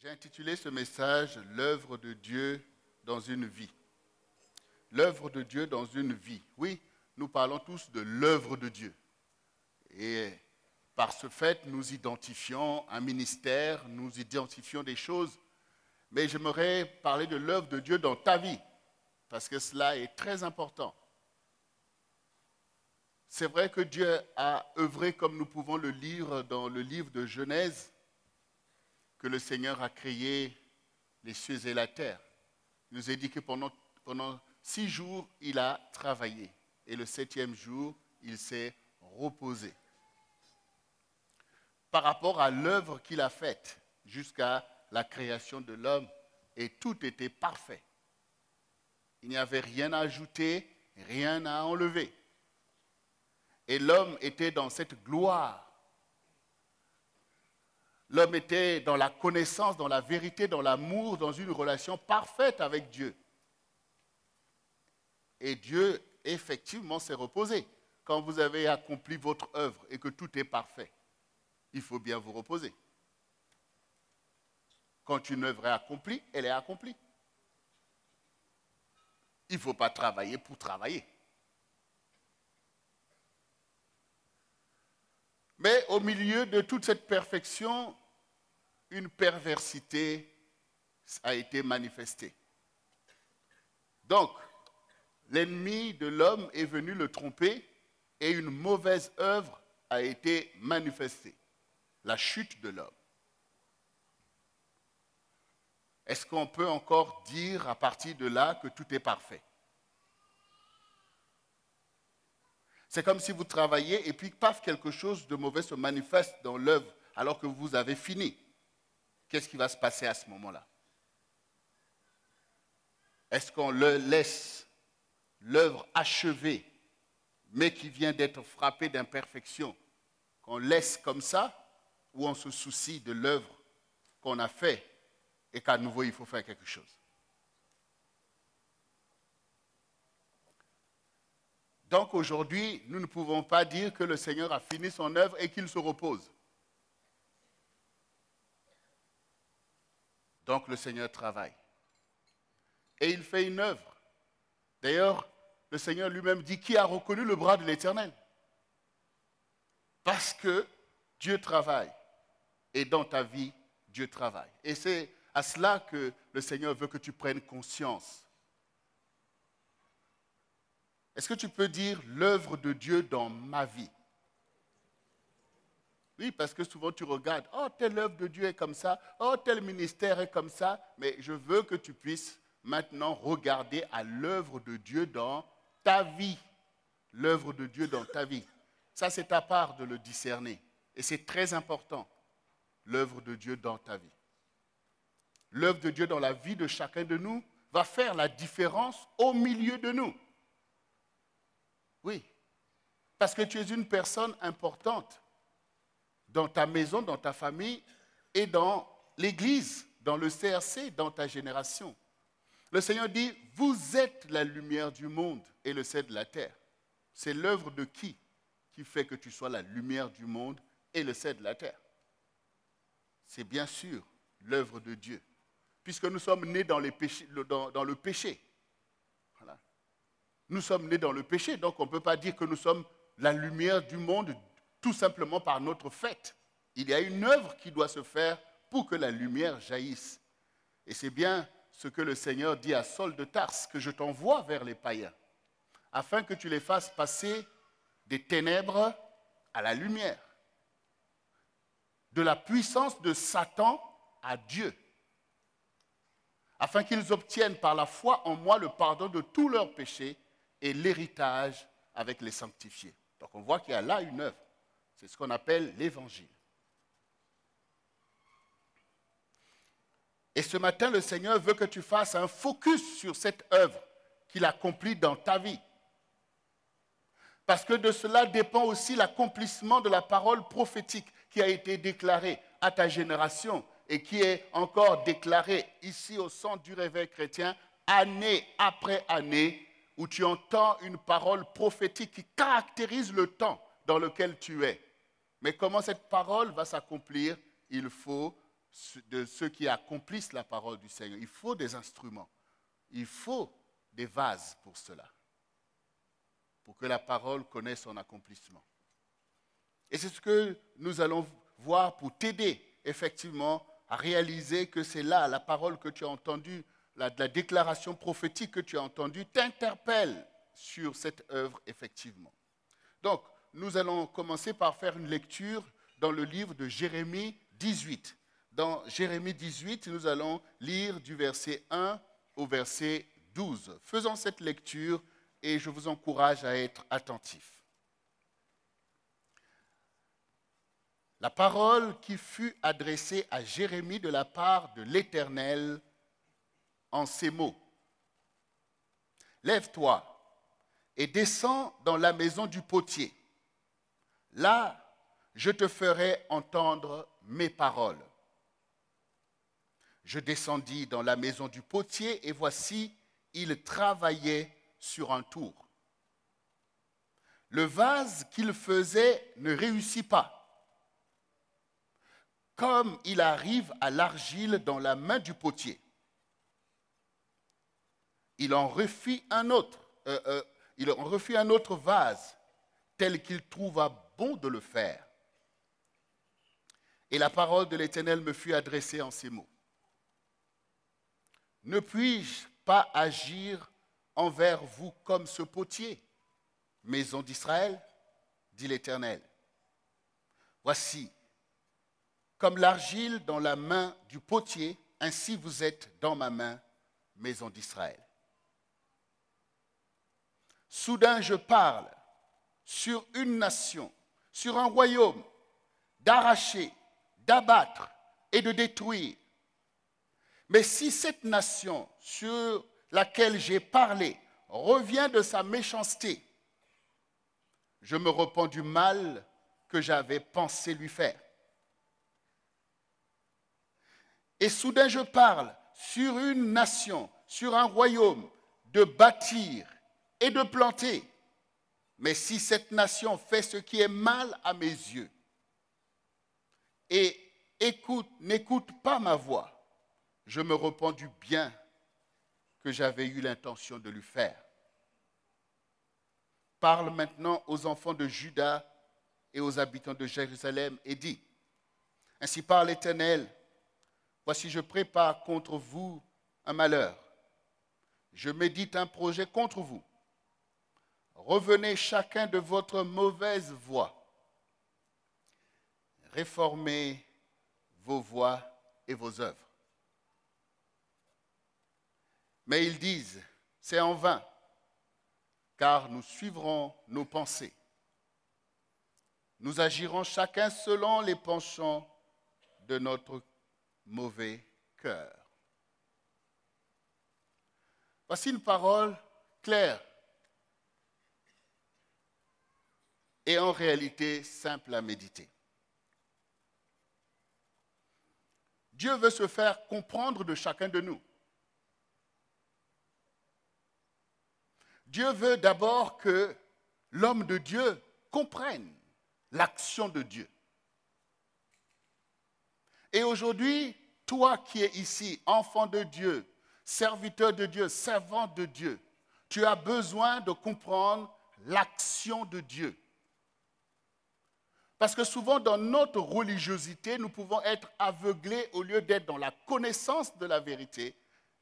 J'ai intitulé ce message « L'œuvre de Dieu dans une vie ». L'œuvre de Dieu dans une vie. Oui, nous parlons tous de l'œuvre de Dieu. Et par ce fait, nous identifions un ministère, nous identifions des choses. Mais j'aimerais parler de l'œuvre de Dieu dans ta vie, parce que cela est très important. C'est vrai que Dieu a œuvré, comme nous pouvons le lire dans le livre de Genèse, que le Seigneur a créé les cieux et la terre. Il nous a dit que pendant 6 jours, il a travaillé. Et le 7e jour, il s'est reposé. Par rapport à l'œuvre qu'il a faite jusqu'à la création de l'homme, et tout était parfait. Il n'y avait rien à ajouter, rien à enlever. Et l'homme était dans cette gloire. L'homme était dans la connaissance, dans la vérité, dans l'amour, dans une relation parfaite avec Dieu. Et Dieu, effectivement, s'est reposé. Quand vous avez accompli votre œuvre et que tout est parfait, il faut bien vous reposer. Quand une œuvre est accomplie, elle est accomplie. Il ne faut pas travailler pour travailler. Mais au milieu de toute cette perfection, une perversité a été manifestée. Donc, l'ennemi de l'homme est venu le tromper et une mauvaise œuvre a été manifestée. La chute de l'homme. Est-ce qu'on peut encore dire à partir de là que tout est parfait? C'est comme si vous travaillez et puis paf, quelque chose de mauvais se manifeste dans l'œuvre alors que vous avez fini. Qu'est-ce qui va se passer à ce moment-là? Est-ce qu'on laisse l'œuvre achevée, mais qui vient d'être frappée d'imperfection, qu'on laisse comme ça, ou on se soucie de l'œuvre qu'on a faite et qu'à nouveau il faut faire quelque chose? Donc aujourd'hui, nous ne pouvons pas dire que le Seigneur a fini son œuvre et qu'il se repose. Donc le Seigneur travaille. Et il fait une œuvre. D'ailleurs, le Seigneur lui-même dit, qui a reconnu le bras de l'Éternel? Parce que Dieu travaille. Et dans ta vie, Dieu travaille. Et c'est à cela que le Seigneur veut que tu prennes conscience. Est-ce que tu peux dire l'œuvre de Dieu dans ma vie? Oui, parce que souvent tu regardes, oh, telle œuvre de Dieu est comme ça, oh, tel ministère est comme ça, mais je veux que tu puisses maintenant regarder à l'œuvre de Dieu dans ta vie. L'œuvre de Dieu dans ta vie. Ça, c'est ta part de le discerner. Et c'est très important, l'œuvre de Dieu dans ta vie. L'œuvre de Dieu dans la vie de chacun de nous va faire la différence au milieu de nous. Oui, parce que tu es une personne importante dans ta maison, dans ta famille et dans l'église, dans le CRC, dans ta génération. Le Seigneur dit, vous êtes la lumière du monde et le sel de la terre. C'est l'œuvre de qui fait que tu sois la lumière du monde et le sel de la terre? C'est bien sûr l'œuvre de Dieu, puisque nous sommes nés dans le péché. Voilà. Nous sommes nés dans le péché, donc on ne peut pas dire que nous sommes la lumière du monde tout simplement par notre fait. Il y a une œuvre qui doit se faire pour que la lumière jaillisse. Et c'est bien ce que le Seigneur dit à Saul de Tarse, que je t'envoie vers les païens, afin que tu les fasses passer des ténèbres à la lumière, de la puissance de Satan à Dieu, afin qu'ils obtiennent par la foi en moi le pardon de tous leurs péchés et l'héritage avec les sanctifiés. Donc on voit qu'il y a là une œuvre. C'est ce qu'on appelle l'évangile. Et ce matin, le Seigneur veut que tu fasses un focus sur cette œuvre qu'il accomplit dans ta vie. Parce que de cela dépend aussi l'accomplissement de la parole prophétique qui a été déclarée à ta génération et qui est encore déclarée ici au centre du réveil chrétien, année après année, où tu entends une parole prophétique qui caractérise le temps dans lequel tu es. Mais comment cette parole va s'accomplir? Il faut de ceux qui accomplissent la parole du Seigneur. Il faut des instruments. Il faut des vases pour cela, pour que la parole connaisse son accomplissement. Et c'est ce que nous allons voir pour t'aider effectivement à réaliser que c'est là, la parole que tu as entendue, la déclaration prophétique que tu as entendue t'interpelle sur cette œuvre effectivement. Donc, nous allons commencer par faire une lecture dans le livre de Jérémie 18. Dans Jérémie 18, nous allons lire du verset 1 au verset 12. Faisons cette lecture et je vous encourage à être attentifs. La parole qui fut adressée à Jérémie de la part de l'Éternel en ces mots. Lève-toi et descends dans la maison du potier. Là, je te ferai entendre mes paroles. Je descendis dans la maison du potier et voici, il travaillait sur un tour. Le vase qu'il faisait ne réussit pas. Comme il arrive à l'argile dans la main du potier. Il en refit un autre vase, tel qu'il trouva bon de le faire. Et la parole de l'Éternel me fut adressée en ces mots. Ne puis-je pas agir envers vous comme ce potier, maison d'Israël, dit l'Éternel. Voici, comme l'argile dans la main du potier, ainsi vous êtes dans ma main, maison d'Israël. Soudain je parle sur une nation, sur un royaume, d'arracher, d'abattre et de détruire. Mais si cette nation sur laquelle j'ai parlé revient de sa méchanceté, je me repens du mal que j'avais pensé lui faire. Et soudain je parle sur une nation, sur un royaume, de bâtir et de planter. Mais si cette nation fait ce qui est mal à mes yeux et n'écoute pas ma voix, je me repens du bien que j'avais eu l'intention de lui faire. Parle maintenant aux enfants de Juda et aux habitants de Jérusalem et dis, ainsi parle l'Éternel, voici je prépare contre vous un malheur. Je médite un projet contre vous. Revenez chacun de votre mauvaise voie. Réformez vos voies et vos œuvres. Mais ils disent, c'est en vain, car nous suivrons nos pensées. Nous agirons chacun selon les penchants de notre mauvais cœur. Voici une parole claire et en réalité simple à méditer. Dieu veut se faire comprendre de chacun de nous. Dieu veut d'abord que l'homme de Dieu comprenne l'action de Dieu. Et aujourd'hui, toi qui es ici, enfant de Dieu, serviteur de Dieu, servant de Dieu, tu as besoin de comprendre l'action de Dieu. Parce que souvent, dans notre religiosité, nous pouvons être aveuglés au lieu d'être dans la connaissance de la vérité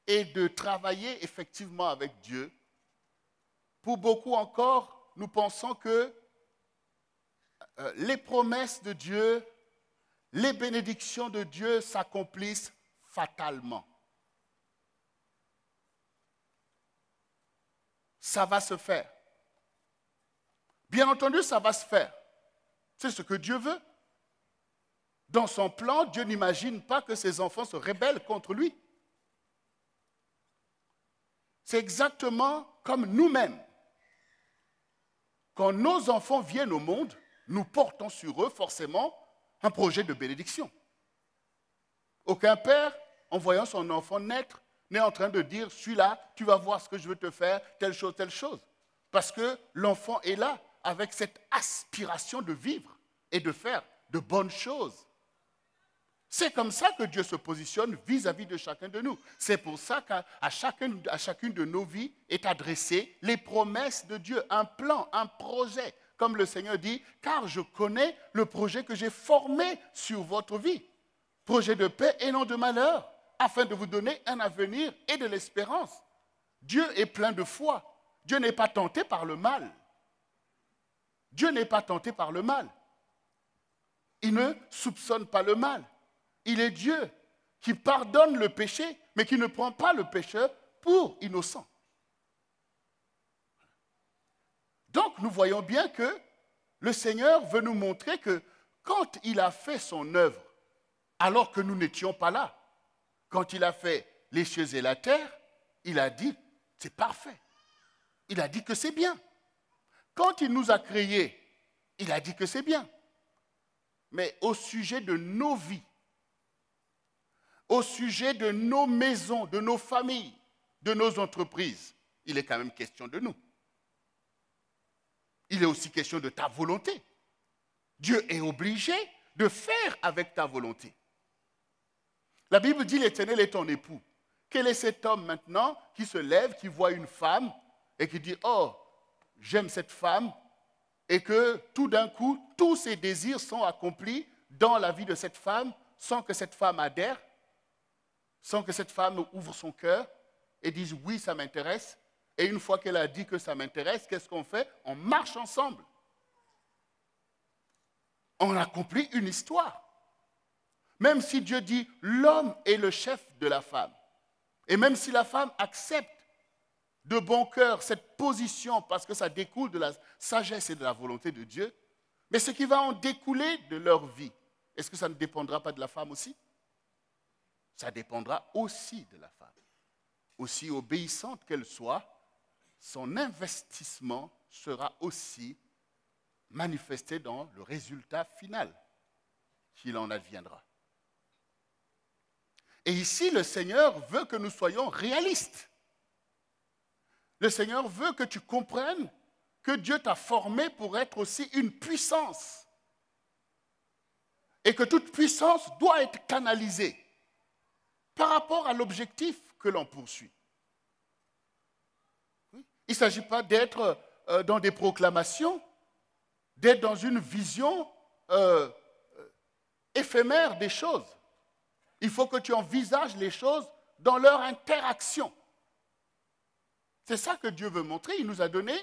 et de travailler effectivement avec Dieu. Pour beaucoup encore, nous pensons que les promesses de Dieu, les bénédictions de Dieu s'accomplissent fatalement. Ça va se faire. Bien entendu, ça va se faire. C'est ce que Dieu veut. Dans son plan, Dieu n'imagine pas que ses enfants se rebellent contre lui. C'est exactement comme nous-mêmes. Quand nos enfants viennent au monde, nous portons sur eux forcément un projet de bénédiction. Aucun père, en voyant son enfant naître, n'est en train de dire, celui-là, tu vas voir ce que je veux te faire, telle chose, telle chose. Parce que l'enfant est là avec cette aspiration de vivre et de faire de bonnes choses. C'est comme ça que Dieu se positionne vis-à-vis de chacun de nous. C'est pour ça qu'à chacune de nos vies est adressées les promesses de Dieu, un plan, un projet. Comme le Seigneur dit, car je connais le projet que j'ai formé sur votre vie. Projet de paix et non de malheur, afin de vous donner un avenir et de l'espérance. Dieu est plein de foi. Dieu n'est pas tenté par le mal. Dieu n'est pas tenté par le mal. Il ne soupçonne pas le mal. Il est Dieu qui pardonne le péché, mais qui ne prend pas le pécheur pour innocent. Donc, nous voyons bien que le Seigneur veut nous montrer que quand il a fait son œuvre, alors que nous n'étions pas là, quand il a fait les cieux et la terre, il a dit, c'est parfait. Il a dit que c'est bien. Quand il nous a créés, il a dit que c'est bien. Mais au sujet de nos vies, au sujet de nos maisons, de nos familles, de nos entreprises, il est quand même question de nous. Il est aussi question de ta volonté. Dieu est obligé de faire avec ta volonté. La Bible dit l'Éternel est ton époux. Quel est cet homme maintenant qui se lève, qui voit une femme et qui dit « Oh, j'aime cette femme » et que tout d'un coup, tous ses désirs sont accomplis dans la vie de cette femme sans que cette femme adhère, sans que cette femme ouvre son cœur et dise « Oui, ça m'intéresse ». Et une fois qu'elle a dit que ça m'intéresse, qu'est-ce qu'on fait? On marche ensemble. On accomplit une histoire. Même si Dieu dit l'homme est le chef de la femme, et même si la femme accepte de bon cœur cette position parce que ça découle de la sagesse et de la volonté de Dieu, mais ce qui va en découler de leur vie, est-ce que ça ne dépendra pas de la femme aussi? Ça dépendra aussi de la femme. Aussi obéissante qu'elle soit, son investissement sera aussi manifesté dans le résultat final qu'il en adviendra. Et ici, le Seigneur veut que nous soyons réalistes. Le Seigneur veut que tu comprennes que Dieu t'a formé pour être aussi une puissance. Et que toute puissance doit être canalisée par rapport à l'objectif que l'on poursuit. Il ne s'agit pas d'être dans des proclamations, d'être dans une vision éphémère des choses. Il faut que tu envisages les choses dans leur interaction. C'est ça que Dieu veut montrer. Il nous a donné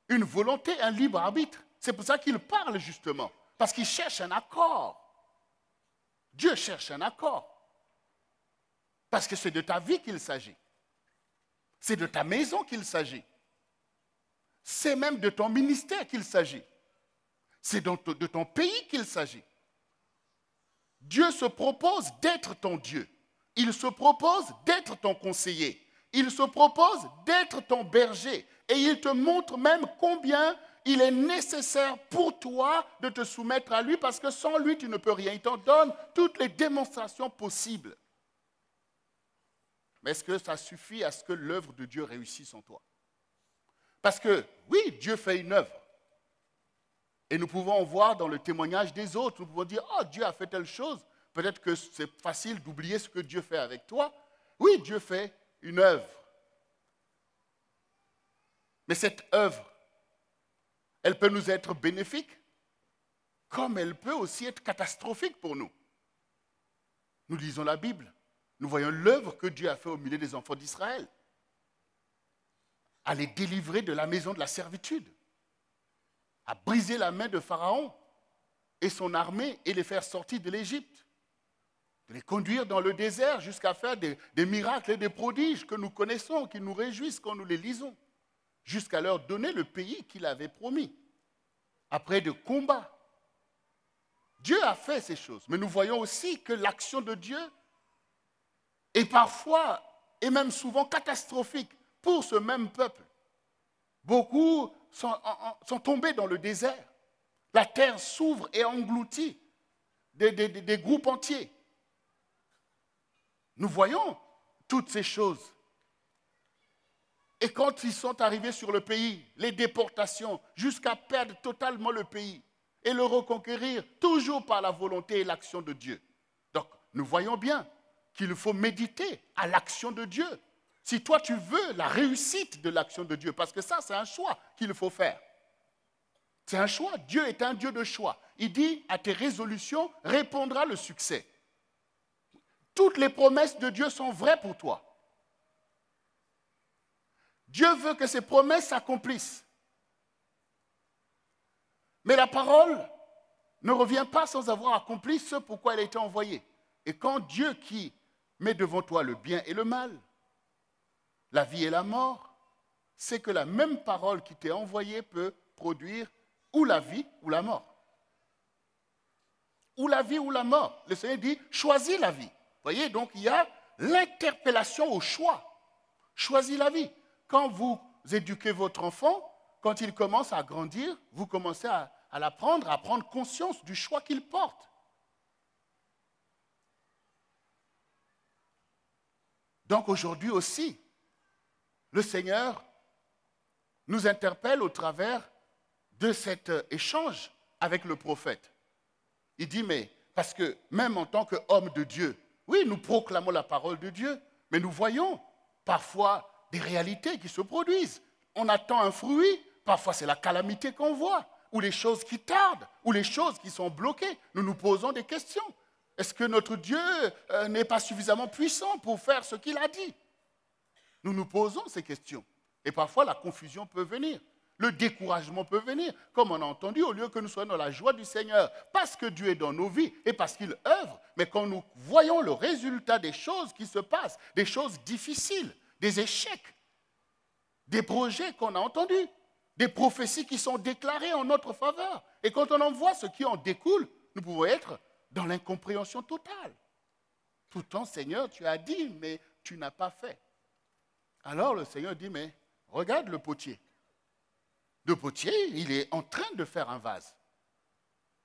une volonté, un libre arbitre. C'est pour ça qu'il parle justement, parce qu'il cherche un accord. Dieu cherche un accord. Parce que c'est de ta vie qu'il s'agit. C'est de ta maison qu'il s'agit. C'est même de ton ministère qu'il s'agit. C'est de ton pays qu'il s'agit. Dieu se propose d'être ton Dieu. Il se propose d'être ton conseiller. Il se propose d'être ton berger. Et il te montre même combien il est nécessaire pour toi de te soumettre à lui parce que sans lui, tu ne peux rien. Il t'en donne toutes les démonstrations possibles. Mais est-ce que ça suffit à ce que l'œuvre de Dieu réussisse en toi? Parce que, oui, Dieu fait une œuvre. Et nous pouvons voir dans le témoignage des autres, nous pouvons dire, oh, Dieu a fait telle chose. Peut-être que c'est facile d'oublier ce que Dieu fait avec toi. Oui, Dieu fait une œuvre. Mais cette œuvre, elle peut nous être bénéfique, comme elle peut aussi être catastrophique pour nous. Nous lisons la Bible. Nous voyons l'œuvre que Dieu a fait au milieu des enfants d'Israël. À les délivrer de la maison de la servitude. À briser la main de Pharaon et son armée et les faire sortir de l'Égypte. De les conduire dans le désert jusqu'à faire des miracles et des prodiges que nous connaissons, qui nous réjouissent quand nous les lisons. Jusqu'à leur donner le pays qu'il avait promis. Après de combats. Dieu a fait ces choses. Mais nous voyons aussi que l'action de Dieu est parfois, et même souvent, catastrophique pour ce même peuple. Beaucoup sont tombés dans le désert. La terre s'ouvre et engloutit des groupes entiers. Nous voyons toutes ces choses. Et quand ils sont arrivés sur le pays, les déportations, jusqu'à perdre totalement le pays et le reconquérir, toujours par la volonté et l'action de Dieu. Donc, nous voyons bien qu'il faut méditer à l'action de Dieu. Si toi, tu veux la réussite de l'action de Dieu, parce que ça, c'est un choix qu'il faut faire. C'est un choix. Dieu est un Dieu de choix. Il dit, à tes résolutions répondra le succès. Toutes les promesses de Dieu sont vraies pour toi. Dieu veut que ses promesses s'accomplissent. Mais la parole ne revient pas sans avoir accompli ce pourquoi elle a été envoyée. Et quand Dieu qui met devant toi le bien et le mal, la vie et la mort, c'est que la même parole qui t'est envoyée peut produire ou la vie ou la mort. Ou la vie ou la mort. Le Seigneur dit, choisis la vie. Vous voyez, donc il y a l'interpellation au choix. Choisis la vie. Quand vous éduquez votre enfant, quand il commence à grandir, vous commencez à l'apprendre, à prendre conscience du choix qu'il porte. Donc aujourd'hui aussi, le Seigneur nous interpelle au travers de cet échange avec le prophète. Il dit, mais parce que même en tant qu'homme de Dieu, oui, nous proclamons la parole de Dieu, mais nous voyons parfois des réalités qui se produisent. On attend un fruit, parfois c'est la calamité qu'on voit, ou les choses qui tardent, ou les choses qui sont bloquées. Nous nous posons des questions. Est-ce que notre Dieu n'est pas suffisamment puissant pour faire ce qu'il a dit? Nous nous posons ces questions. Et parfois la confusion peut venir. Le découragement peut venir, comme on a entendu, au lieu que nous soyons dans la joie du Seigneur, parce que Dieu est dans nos vies et parce qu'il œuvre, mais quand nous voyons le résultat des choses qui se passent, des choses difficiles, des échecs, des projets qu'on a entendus, des prophéties qui sont déclarées en notre faveur, et quand on en voit ce qui en découle, nous pouvons être dans l'incompréhension totale. Pourtant, Seigneur, tu as dit, mais tu n'as pas fait. Alors le Seigneur dit, mais regarde le potier. Le potier, il est en train de faire un vase.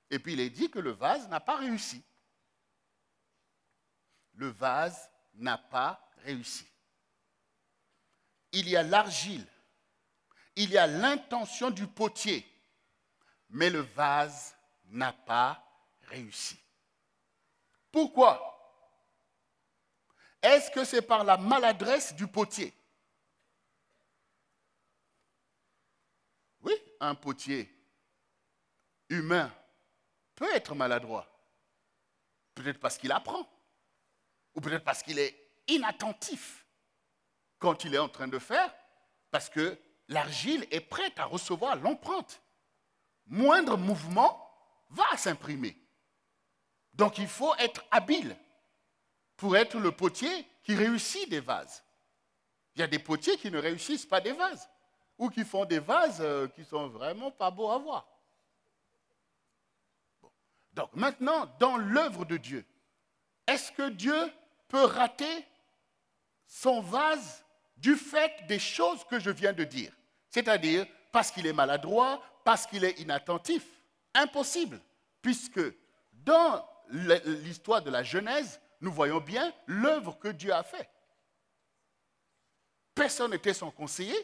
Et puis il est dit que le vase n'a pas réussi. Le vase n'a pas réussi. Il y a l'argile, il y a l'intention du potier, mais le vase n'a pas réussi. Pourquoi? Est-ce que c'est par la maladresse du potier? Oui, un potier humain peut être maladroit. Peut-être parce qu'il apprend, ou peut-être parce qu'il est inattentif quand il est en train de faire, parce que l'argile est prête à recevoir l'empreinte. Moindre mouvement va s'imprimer. Donc il faut être habile pour être le potier qui réussit des vases. Il y a des potiers qui ne réussissent pas des vases, ou qui font des vases qui ne sont vraiment pas beaux à voir. Bon. Donc maintenant, dans l'œuvre de Dieu, est-ce que Dieu peut rater son vase du fait des choses que je viens de dire? C'est-à-dire parce qu'il est maladroit, parce qu'il est inattentif. Impossible, puisque dans l'histoire de la Genèse, nous voyons bien l'œuvre que Dieu a faite. Personne n'était son conseiller.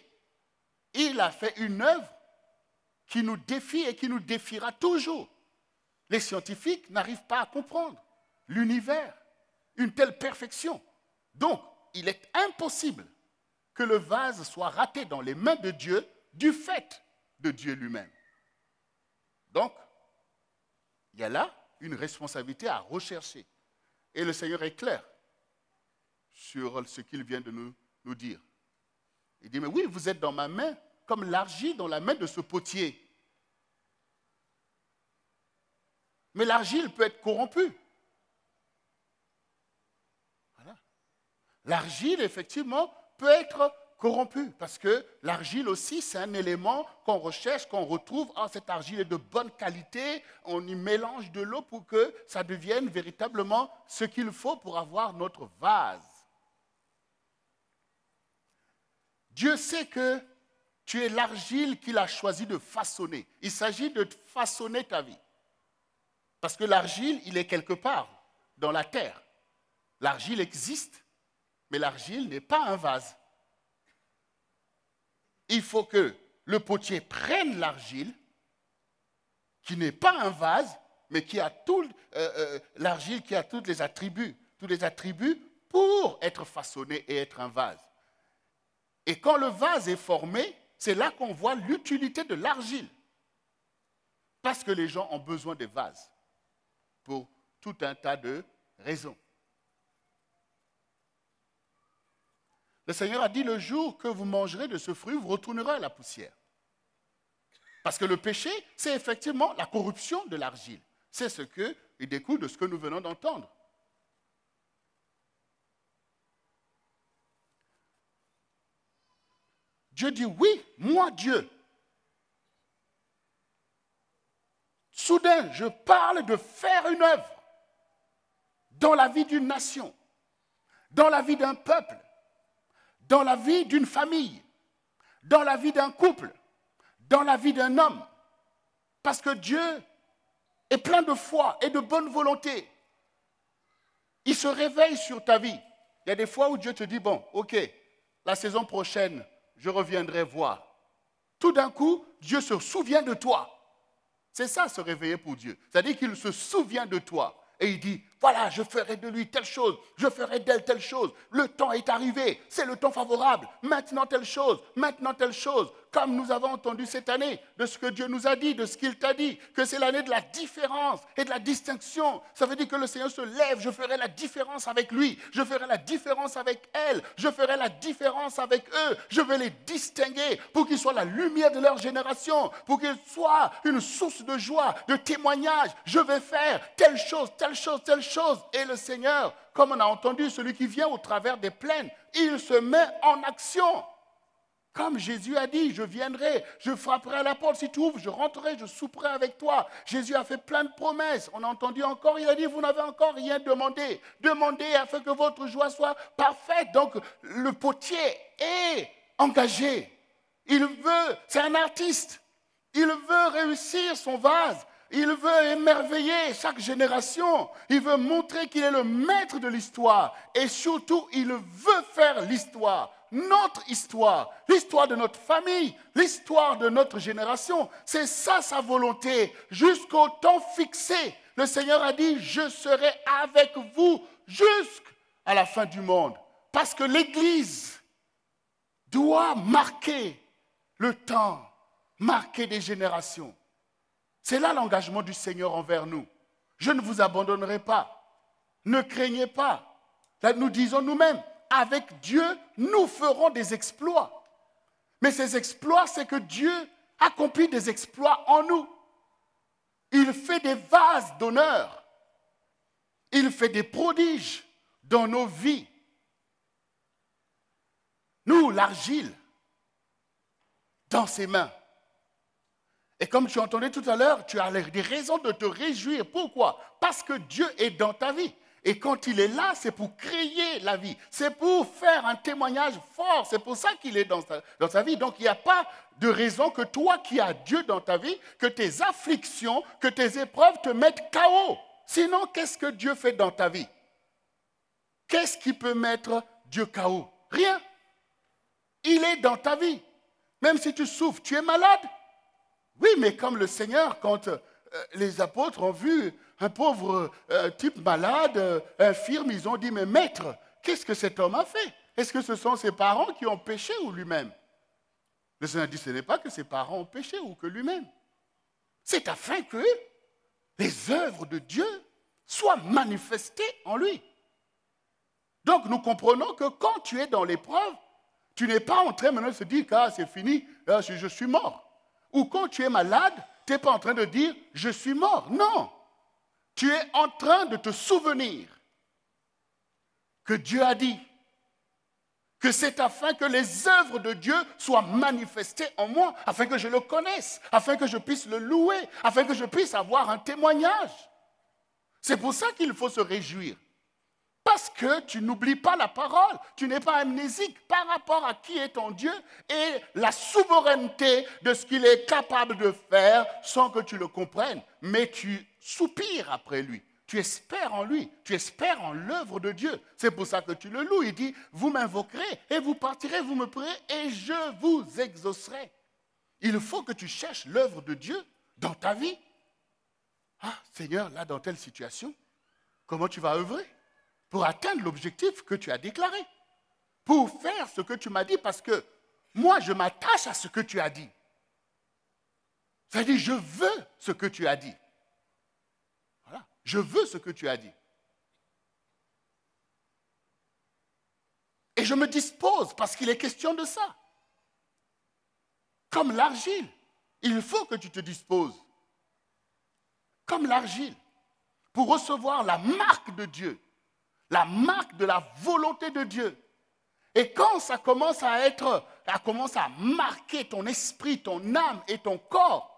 Il a fait une œuvre qui nous défie et qui nous défiera toujours. Les scientifiques n'arrivent pas à comprendre l'univers, une telle perfection. Donc, il est impossible que le vase soit raté dans les mains de Dieu du fait de Dieu lui-même. Donc, il y a là une responsabilité à rechercher. Et le Seigneur est clair sur ce qu'il vient de nous dire. Il dit, mais oui, vous êtes dans ma main comme l'argile dans la main de ce potier. Mais l'argile peut être corrompue. Voilà. L'argile, effectivement, peut être corrompue. Parce que l'argile aussi, c'est un élément qu'on recherche, qu'on retrouve. Ah, cette argile est de bonne qualité. On y mélange de l'eau pour que ça devienne véritablement ce qu'il faut pour avoir notre vase. Dieu sait que tu es l'argile qu'il a choisi de façonner. Il s'agit de façonner ta vie. Parce que l'argile, il est quelque part dans la terre. L'argile existe, mais l'argile n'est pas un vase. Il faut que le potier prenne l'argile, qui n'est pas un vase, mais qui a tout, l'argile qui a tous les attributs pour être façonné et être un vase. Et quand le vase est formé, c'est là qu'on voit l'utilité de l'argile. Parce que les gens ont besoin des vases pour tout un tas de raisons. Le Seigneur a dit, le jour que vous mangerez de ce fruit, vous retournerez à la poussière. Parce que le péché, c'est effectivement la corruption de l'argile. C'est ce qui découle de ce que nous venons d'entendre. Dieu dit, oui, moi Dieu. Soudain, je parle de faire une œuvre dans la vie d'une nation, dans la vie d'un peuple, dans la vie d'une famille, dans la vie d'un couple, dans la vie d'un homme. Parce que Dieu est plein de foi et de bonne volonté. Il se réveille sur ta vie. Il y a des fois où Dieu te dit, bon, ok, la saison prochaine, je reviendrai voir. Tout d'un coup, Dieu se souvient de toi. C'est ça, se réveiller pour Dieu. C'est-à-dire qu'il se souvient de toi. Et il dit, voilà, je ferai de lui telle chose, je ferai d'elle telle chose. Le temps est arrivé, c'est le temps favorable. Maintenant telle chose, maintenant telle chose. Comme nous avons entendu cette année, de ce que Dieu nous a dit, de ce qu'il t'a dit, que c'est l'année de la différence et de la distinction. Ça veut dire que le Seigneur se lève, je ferai la différence avec lui, je ferai la différence avec elle, je ferai la différence avec eux. Je vais les distinguer pour qu'ils soient la lumière de leur génération, pour qu'ils soient une source de joie, de témoignage. Je vais faire telle chose, telle chose, telle chose. Et le Seigneur, comme on a entendu, celui qui vient au travers des plaines, il se met en action. Comme Jésus a dit, je viendrai, je frapperai à la porte, si tu ouvres, je rentrerai, je souperai avec toi. Jésus a fait plein de promesses. On a entendu encore, il a dit, vous n'avez encore rien demandé. Demandez afin que votre joie soit parfaite. Donc, le potier est engagé. Il veut, c'est un artiste. Il veut réussir son vase. Il veut émerveiller chaque génération. Il veut montrer qu'il est le maître de l'histoire. Et surtout, il veut faire l'histoire. Notre histoire, l'histoire de notre famille, l'histoire de notre génération. C'est ça sa volonté, jusqu'au temps fixé. Le Seigneur a dit, je serai avec vous jusqu'à la fin du monde. Parce que l'Église doit marquer le temps, marquer des générations. C'est là l'engagement du Seigneur envers nous. Je ne vous abandonnerai pas. Ne craignez pas. Là, nous disons nous-mêmes, avec Dieu, nous ferons des exploits. Mais ces exploits, c'est que Dieu accomplit des exploits en nous. Il fait des vases d'honneur. Il fait des prodiges dans nos vies. Nous, l'argile, dans ses mains. Et comme tu entendais tout à l'heure, tu as des raisons de te réjouir. Pourquoi? Parce que Dieu est dans ta vie. Et quand il est là, c'est pour créer la vie. C'est pour faire un témoignage fort. C'est pour ça qu'il est dans ta vie. Donc, il n'y a pas de raison que toi qui as Dieu dans ta vie, que tes afflictions, que tes épreuves te mettent KO. Sinon, qu'est-ce que Dieu fait dans ta vie? Qu'est-ce qui peut mettre Dieu KO? Rien. Il est dans ta vie. Même si tu souffres, tu es malade. Oui, mais comme le Seigneur, quand les apôtres ont vu un pauvre type malade, infirme, ils ont dit, mais maître, qu'est-ce que cet homme a fait? Est-ce que ce sont ses parents qui ont péché ou lui-même? Le Seigneur dit, ce n'est pas que ses parents ont péché ou que lui-même. C'est afin que les œuvres de Dieu soient manifestées en lui. Donc nous comprenons que quand tu es dans l'épreuve, tu n'es pas en train maintenant de se dire, ah, c'est fini, je suis mort. Ou quand tu es malade, tu n'es pas en train de dire « je suis mort ». Non, tu es en train de te souvenir que Dieu a dit que c'est afin que les œuvres de Dieu soient manifestées en moi, afin que je le connaisse, afin que je puisse le louer, afin que je puisse avoir un témoignage. C'est pour ça qu'il faut se réjouir. Parce que tu n'oublies pas la parole, tu n'es pas amnésique par rapport à qui est ton Dieu et la souveraineté de ce qu'il est capable de faire sans que tu le comprennes. Mais tu soupires après lui, tu espères en lui, tu espères en l'œuvre de Dieu. C'est pour ça que tu le loues. Il dit, vous m'invoquerez et vous partirez, vous me prierez et je vous exaucerai. Il faut que tu cherches l'œuvre de Dieu dans ta vie. ah, Seigneur, là, dans telle situation, comment tu vas œuvrer pour atteindre l'objectif que tu as déclaré, pour faire ce que tu m'as dit, parce que moi, je m'attache à ce que tu as dit. C'est-à-dire, je veux ce que tu as dit. Voilà, je veux ce que tu as dit. Et je me dispose parce qu'il est question de ça. Comme l'argile, il faut que tu te disposes. Comme l'argile, pour recevoir la marque de Dieu, la marque de la volonté de Dieu. Et quand ça commence à marquer ton esprit, ton âme et ton corps,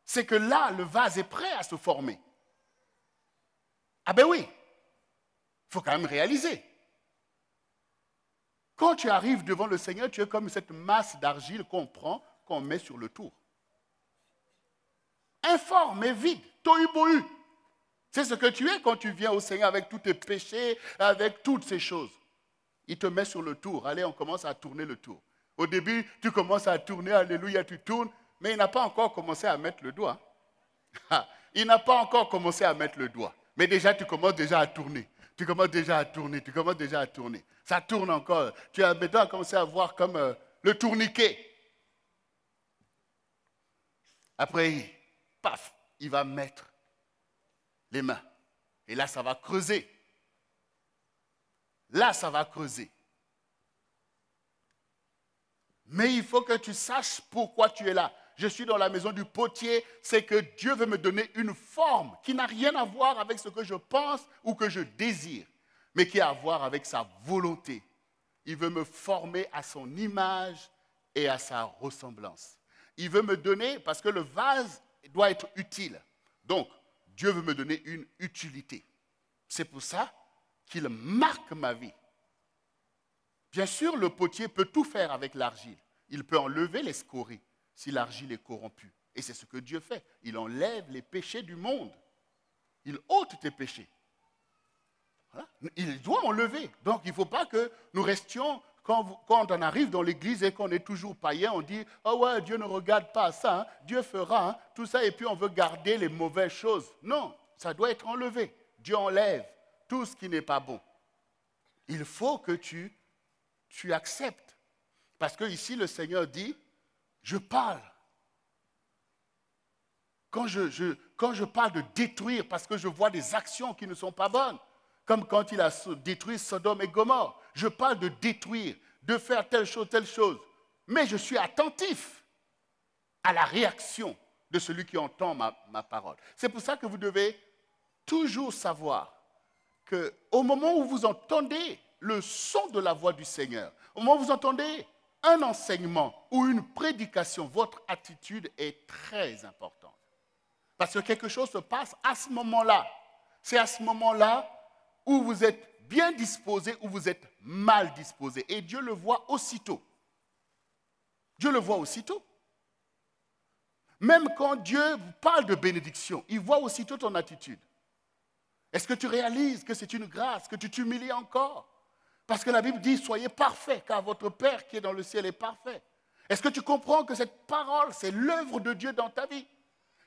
c'est que là, le vase est prêt à se former. Ah ben oui, il faut quand même réaliser. Quand tu arrives devant le Seigneur, tu es comme cette masse d'argile qu'on prend, qu'on met sur le tour. Informe et vide, tohu-bohu. C'est ce que tu es quand tu viens au Seigneur avec tous tes péchés, avec toutes ces choses. Il te met sur le tour. Allez, on commence à tourner le tour. Au début, tu commences à tourner, alléluia, tu tournes, mais il n'a pas encore commencé à mettre le doigt. Il n'a pas encore commencé à mettre le doigt. Mais déjà, tu commences déjà à tourner. Tu commences déjà à tourner, tu commences déjà à tourner. Ça tourne encore. Tu as maintenant commencé à voir comme le tourniquet. Après, paf, il va mettre les mains. Et là, ça va creuser. Là, ça va creuser. Mais il faut que tu saches pourquoi tu es là. Je suis dans la maison du potier, c'est que Dieu veut me donner une forme qui n'a rien à voir avec ce que je pense ou que je désire, mais qui a à voir avec sa volonté. Il veut me former à son image et à sa ressemblance. Il veut me donner, parce que le vase doit être utile. Donc, Dieu veut me donner une utilité. C'est pour ça qu'il marque ma vie. Bien sûr, le potier peut tout faire avec l'argile. Il peut enlever les scories si l'argile est corrompue. Et c'est ce que Dieu fait. Il enlève les péchés du monde. Il ôte tes péchés. Voilà. Il doit enlever. Donc, il ne faut pas que nous restions, quand on arrive dans l'église et qu'on est toujours païen, on dit « Oh ouais, Dieu ne regarde pas ça, hein. Dieu fera hein, tout ça, et puis on veut garder les mauvaises choses. » Non, ça doit être enlevé. Dieu enlève tout ce qui n'est pas bon. Il faut que tu acceptes. Parce que ici, le Seigneur dit, je parle. Quand je parle de détruire, parce que je vois des actions qui ne sont pas bonnes, comme quand il a détruit Sodome et Gomorrhe, je parle de détruire, de faire telle chose. Mais je suis attentif à la réaction de celui qui entend ma parole. C'est pour ça que vous devez toujours savoir qu'au moment où vous entendez le son de la voix du Seigneur, au moment où vous entendez un enseignement ou une prédication, votre attitude est très importante. Parce que quelque chose se passe à ce moment-là. C'est à ce moment-là où vous êtes bien disposé ou vous êtes mal disposé. Et Dieu le voit aussitôt. Dieu le voit aussitôt. Même quand Dieu vous parle de bénédiction, il voit aussitôt ton attitude. Est-ce que tu réalises que c'est une grâce, que tu t'humilies encore? Parce que la Bible dit, soyez parfaits, car votre Père qui est dans le ciel est parfait. Est-ce que tu comprends que cette parole, c'est l'œuvre de Dieu dans ta vie?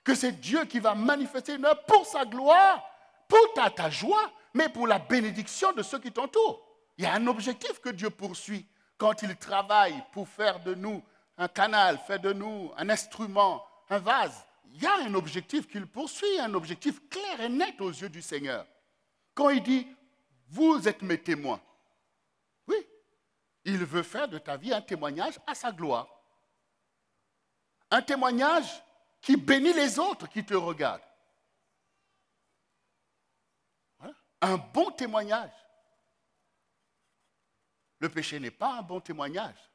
Que c'est Dieu qui va manifester une œuvre pour sa gloire, pour ta joie, mais pour la bénédiction de ceux qui t'entourent. Il y a un objectif que Dieu poursuit quand il travaille pour faire de nous un canal, faire de nous un instrument, un vase. Il y a un objectif qu'il poursuit, un objectif clair et net aux yeux du Seigneur. Quand il dit, vous êtes mes témoins, oui, il veut faire de ta vie un témoignage à sa gloire. Un témoignage qui bénit les autres qui te regardent. Voilà. Un bon témoignage. Le péché n'est pas un bon témoignage.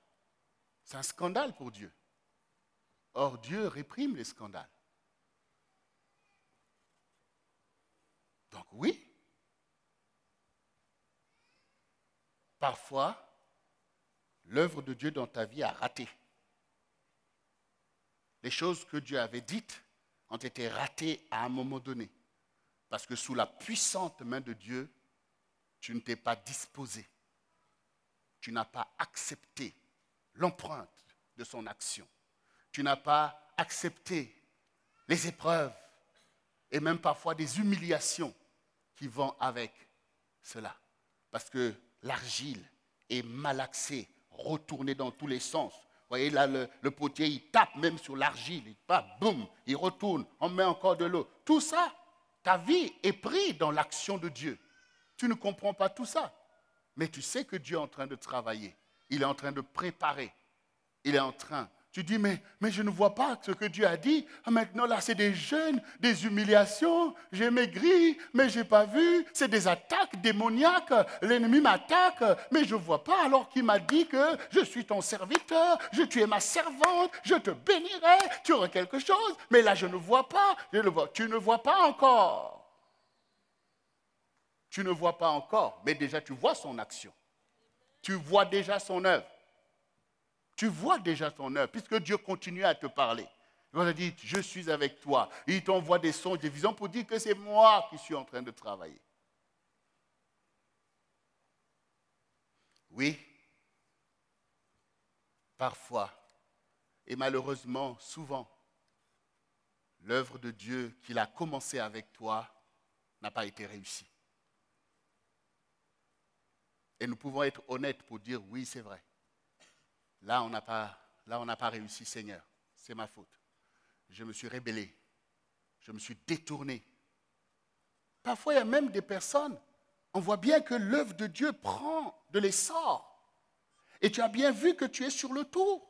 C'est un scandale pour Dieu. Or, Dieu réprime les scandales. Donc oui, parfois, l'œuvre de Dieu dans ta vie a raté. Les choses que Dieu avait dites ont été ratées à un moment donné. Parce que sous la puissante main de Dieu, tu ne t'es pas disposé. Tu n'as pas accepté l'empreinte de son action. Tu n'as pas accepté les épreuves et même parfois des humiliations qui vont avec cela. Parce que l'argile est malaxée, retournée dans tous les sens. Vous voyez là, le potier, il tape même sur l'argile, il tape, boum, il retourne, on met encore de l'eau. Tout ça, ta vie est prise dans l'action de Dieu. Tu ne comprends pas tout ça, mais tu sais que Dieu est en train de travailler. Il est en train de préparer. Il est en train. Tu dis, mais je ne vois pas ce que Dieu a dit. Ah, maintenant, là, c'est des jeûnes, des humiliations. J'ai maigri, mais je n'ai pas vu. C'est des attaques démoniaques. L'ennemi m'attaque, mais je ne vois pas. Alors qu'il m'a dit que je suis ton serviteur, tu es ma servante, je te bénirai, tu auras quelque chose. Mais là, je ne vois pas. Je ne vois. Tu ne vois pas encore. Tu ne vois pas encore, mais déjà, tu vois son action. Tu vois déjà son œuvre. Tu vois déjà son œuvre, puisque Dieu continue à te parler. Il va te dire, je suis avec toi. Il t'envoie des songes, des visions pour dire que c'est moi qui suis en train de travailler. Oui, parfois, et malheureusement, souvent, l'œuvre de Dieu qu'il a commencé avec toi n'a pas été réussie. Et nous pouvons être honnêtes pour dire, oui, c'est vrai. Là, on n'a pas réussi, Seigneur. C'est ma faute. Je me suis rébellé. Je me suis détourné. Parfois, il y a même des personnes, on voit bien que l'œuvre de Dieu prend de l'essor. Et tu as bien vu que tu es sur le tour.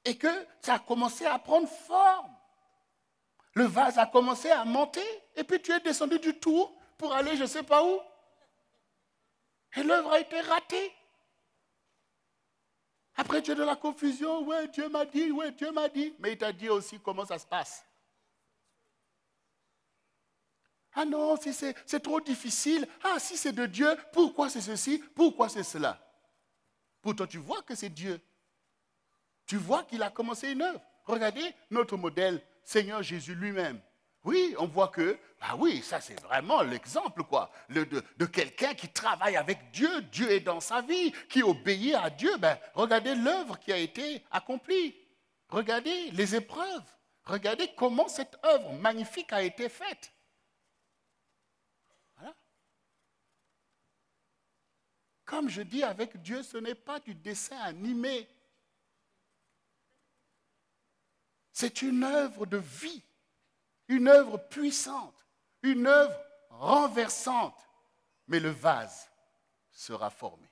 Et que ça a commencé à prendre forme. Le vase a commencé à monter. Et puis tu es descendu du tour pour aller je ne sais pas où. Et l'œuvre a été ratée. Après, tu es de la confusion. Ouais, Dieu m'a dit, ouais, Dieu m'a dit. Mais il t'a dit aussi comment ça se passe. Ah non, si c'est trop difficile. Ah, si c'est de Dieu, pourquoi c'est ceci? Pourquoi c'est cela? Pourtant, tu vois que c'est Dieu. Tu vois qu'il a commencé une œuvre. Regardez notre modèle, Seigneur Jésus lui-même. Oui, on voit que, ah oui, ça c'est vraiment l'exemple, quoi, de quelqu'un qui travaille avec Dieu. Dieu est dans sa vie, qui obéit à Dieu. Ben, regardez l'œuvre qui a été accomplie. Regardez les épreuves. Regardez comment cette œuvre magnifique a été faite. Voilà. Comme je dis avec Dieu, ce n'est pas du dessin animé. C'est une œuvre de vie. Une œuvre puissante, une œuvre renversante, mais le vase sera formé.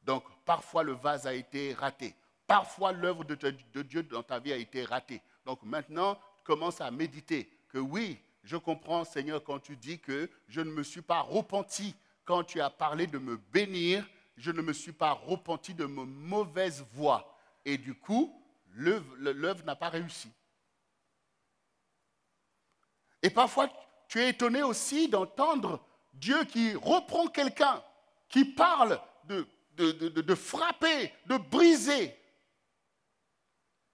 Donc, parfois le vase a été raté. Parfois l'œuvre de Dieu dans ta vie a été ratée. Donc maintenant, commence à méditer que oui, je comprends Seigneur quand tu dis que je ne me suis pas repenti. Quand tu as parlé de me bénir, je ne me suis pas repenti de ma mauvaise voie. Et du coup, l'œuvre n'a pas réussi. Et parfois, tu es étonné aussi d'entendre Dieu qui reprend quelqu'un, qui parle de frapper, de briser.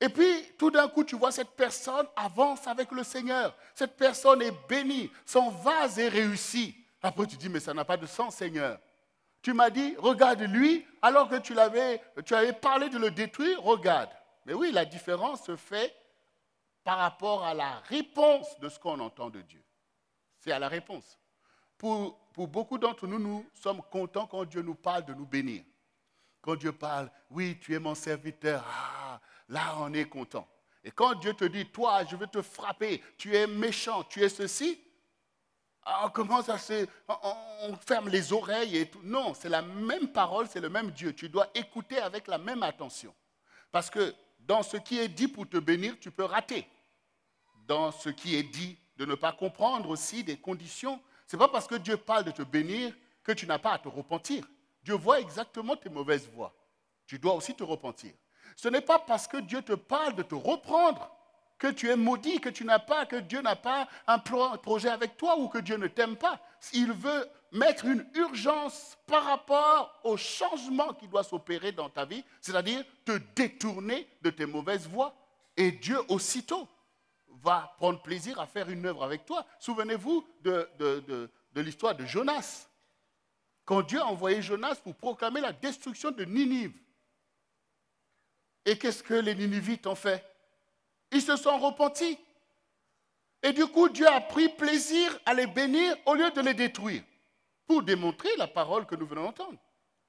Et puis, tout d'un coup, tu vois cette personne avance avec le Seigneur. Cette personne est bénie, son vase est réussi. Après, tu dis, mais ça n'a pas de sens, Seigneur. Tu m'as dit, regarde lui, alors que tu avais parlé de le détruire, regarde. Mais oui, la différence se fait par rapport à la réponse de ce qu'on entend de Dieu. C'est à la réponse. Pour beaucoup d'entre nous, nous sommes contents quand Dieu nous parle de nous bénir. Quand Dieu parle, oui, tu es mon serviteur, ah, là on est content. Et quand Dieu te dit, toi, je vais te frapper, tu es méchant, tu es ceci, on commence on ferme les oreilles et tout. Non, c'est la même parole, c'est le même Dieu. Tu dois écouter avec la même attention. Parce que dans ce qui est dit pour te bénir, tu peux rater. Dans ce qui est dit, de ne pas comprendre aussi des conditions. Ce n'est pas parce que Dieu parle de te bénir que tu n'as pas à te repentir. Dieu voit exactement tes mauvaises voies. Tu dois aussi te repentir. Ce n'est pas parce que Dieu te parle de te reprendre que tu es maudit, que Dieu n'a pas un projet avec toi ou que Dieu ne t'aime pas. Il veut mettre une urgence par rapport au changement qui doit s'opérer dans ta vie, c'est-à-dire te détourner de tes mauvaises voies. Et Dieu aussitôt va prendre plaisir à faire une œuvre avec toi. Souvenez-vous de l'histoire de Jonas. Quand Dieu a envoyé Jonas pour proclamer la destruction de Ninive. Et qu'est-ce que les Ninivites ont fait? Ils se sont repentis. Et du coup, Dieu a pris plaisir à les bénir au lieu de les détruire, pour démontrer la parole que nous venons d'entendre.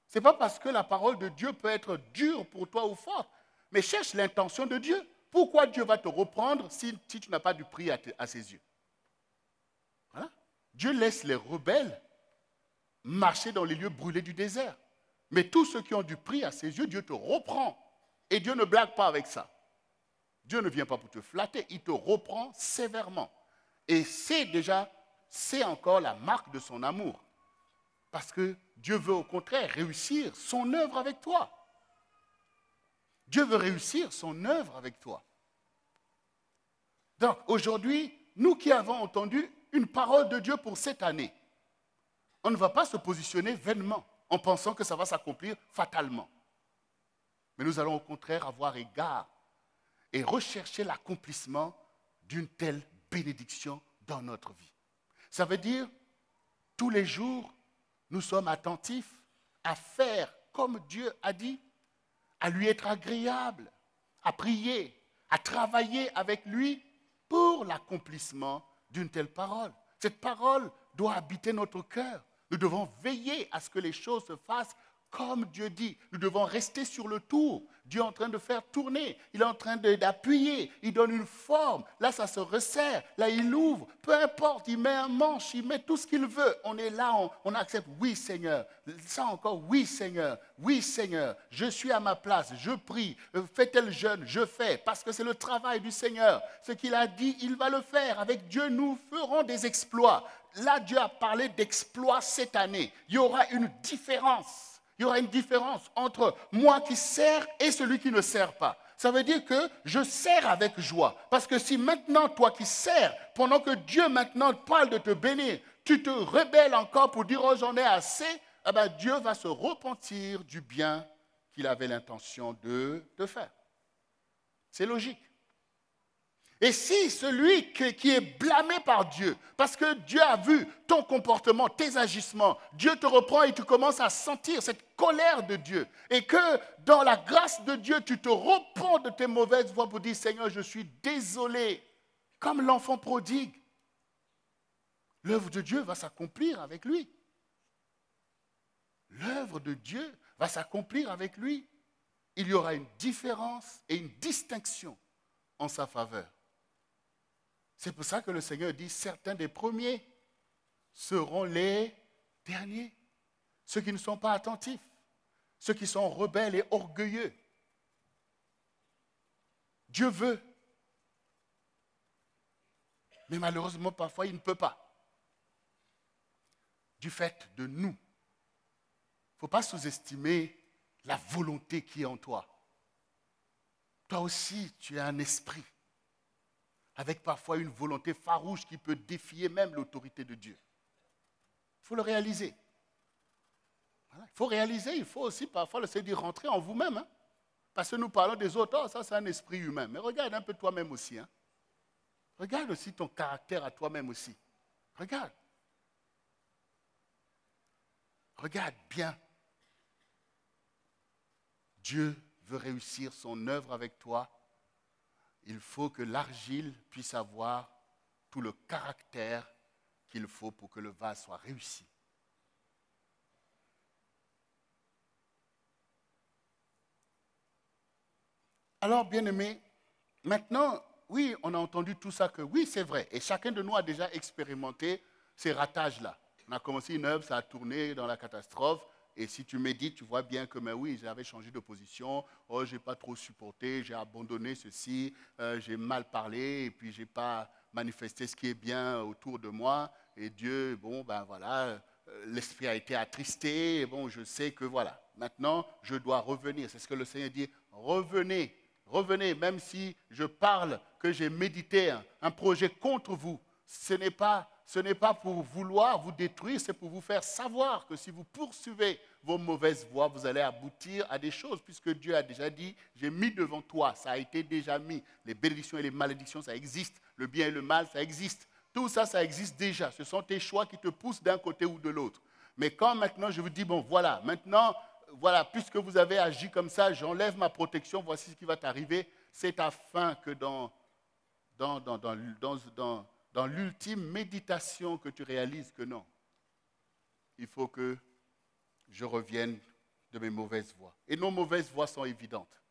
Ce n'est pas parce que la parole de Dieu peut être dure pour toi ou forte, mais cherche l'intention de Dieu. Pourquoi Dieu va te reprendre si tu n'as pas du prix à ses yeux? Voilà. Dieu laisse les rebelles marcher dans les lieux brûlés du désert. Mais tous ceux qui ont du prix à ses yeux, Dieu te reprend. Et Dieu ne blague pas avec ça. Dieu ne vient pas pour te flatter, il te reprend sévèrement. Et c'est encore la marque de son amour. Parce que Dieu veut au contraire réussir son œuvre avec toi. Dieu veut réussir son œuvre avec toi. Donc aujourd'hui, nous qui avons entendu une parole de Dieu pour cette année, on ne va pas se positionner vainement en pensant que ça va s'accomplir fatalement. Mais nous allons au contraire avoir égard et rechercher l'accomplissement d'une telle bénédiction dans notre vie. Ça veut dire, tous les jours, nous sommes attentifs à faire comme Dieu a dit, à lui être agréable, à prier, à travailler avec lui pour l'accomplissement d'une telle parole. Cette parole doit habiter notre cœur. Nous devons veiller à ce que les choses se fassent comme Dieu dit. Nous devons rester sur le tour. Dieu est en train de faire tourner. Il est en train d'appuyer. Il donne une forme. Là, ça se resserre. Là, il ouvre. Peu importe, il met un manche, il met tout ce qu'il veut. On est là, on accepte. Oui, Seigneur. Ça encore, oui, Seigneur. Oui, Seigneur. Je suis à ma place. Je prie. Fais tel jeûne. Je fais. Parce que c'est le travail du Seigneur. Ce qu'il a dit, il va le faire. Avec Dieu, nous ferons des exploits. Là, Dieu a parlé d'exploits cette année. Il y aura une différence. Il y aura une différence entre moi qui sers et celui qui ne sert pas. Ça veut dire que je sers avec joie. Parce que si maintenant, toi qui sers, pendant que Dieu maintenant parle de te bénir, tu te rebelles encore pour dire « oh, j'en ai assez », eh bien, Dieu va se repentir du bien qu'il avait l'intention de faire. C'est logique. Et si celui qui est blâmé par Dieu, parce que Dieu a vu ton comportement, tes agissements, Dieu te reprend et tu commences à sentir cette colère de Dieu, et que dans la grâce de Dieu, tu te repens de tes mauvaises voies pour dire « Seigneur, je suis désolé », comme l'enfant prodigue, l'œuvre de Dieu va s'accomplir avec lui. L'œuvre de Dieu va s'accomplir avec lui. Il y aura une différence et une distinction en sa faveur. C'est pour ça que le Seigneur dit, certains des premiers seront les derniers. Ceux qui ne sont pas attentifs, ceux qui sont rebelles et orgueilleux. Dieu veut. Mais malheureusement, parfois, il ne peut pas. Du fait de nous. Il ne faut pas sous-estimer la volonté qui est en toi. Toi aussi, tu as un esprit, avec parfois une volonté farouche qui peut défier même l'autorité de Dieu. Il faut le réaliser. Voilà. Il faut réaliser, il faut aussi parfois le Seigneur rentrer en vous-même. Hein? Parce que nous parlons des autres, oh, ça c'est un esprit humain. Mais regarde un peu toi-même aussi. Hein? Regarde aussi ton caractère à toi-même aussi. Regarde. Regarde bien. Dieu veut réussir son œuvre avec toi. Il faut que l'argile puisse avoir tout le caractère qu'il faut pour que le vase soit réussi. Alors, bien-aimés, maintenant, oui, on a entendu tout ça que oui, c'est vrai. Et chacun de nous a déjà expérimenté ces ratages-là. On a commencé une œuvre, ça a tourné dans la catastrophe. Et si tu médites, tu vois bien que, mais oui, j'avais changé de position, oh, je n'ai pas trop supporté, j'ai abandonné ceci, j'ai mal parlé, et puis je n'ai pas manifesté ce qui est bien autour de moi. Et Dieu, bon, ben voilà, l'esprit a été attristé, et bon, je sais que voilà, maintenant, je dois revenir. C'est ce que le Seigneur dit, revenez, revenez, même si je parle que j'ai médité un projet contre vous, ce n'est pas pour vouloir vous détruire, c'est pour vous faire savoir que si vous poursuivez vos mauvaises voies, vous allez aboutir à des choses, puisque Dieu a déjà dit, j'ai mis devant toi, ça a été déjà mis. Les bénédictions et les malédictions, ça existe. Le bien et le mal, ça existe. Tout ça, ça existe déjà. Ce sont tes choix qui te poussent d'un côté ou de l'autre. Mais quand maintenant je vous dis, bon voilà, maintenant, voilà, puisque vous avez agi comme ça, j'enlève ma protection, voici ce qui va t'arriver, c'est afin que dans dans l'ultime méditation que tu réalises que non, il faut que je revienne de mes mauvaises voies. Et nos mauvaises voies sont évidentes.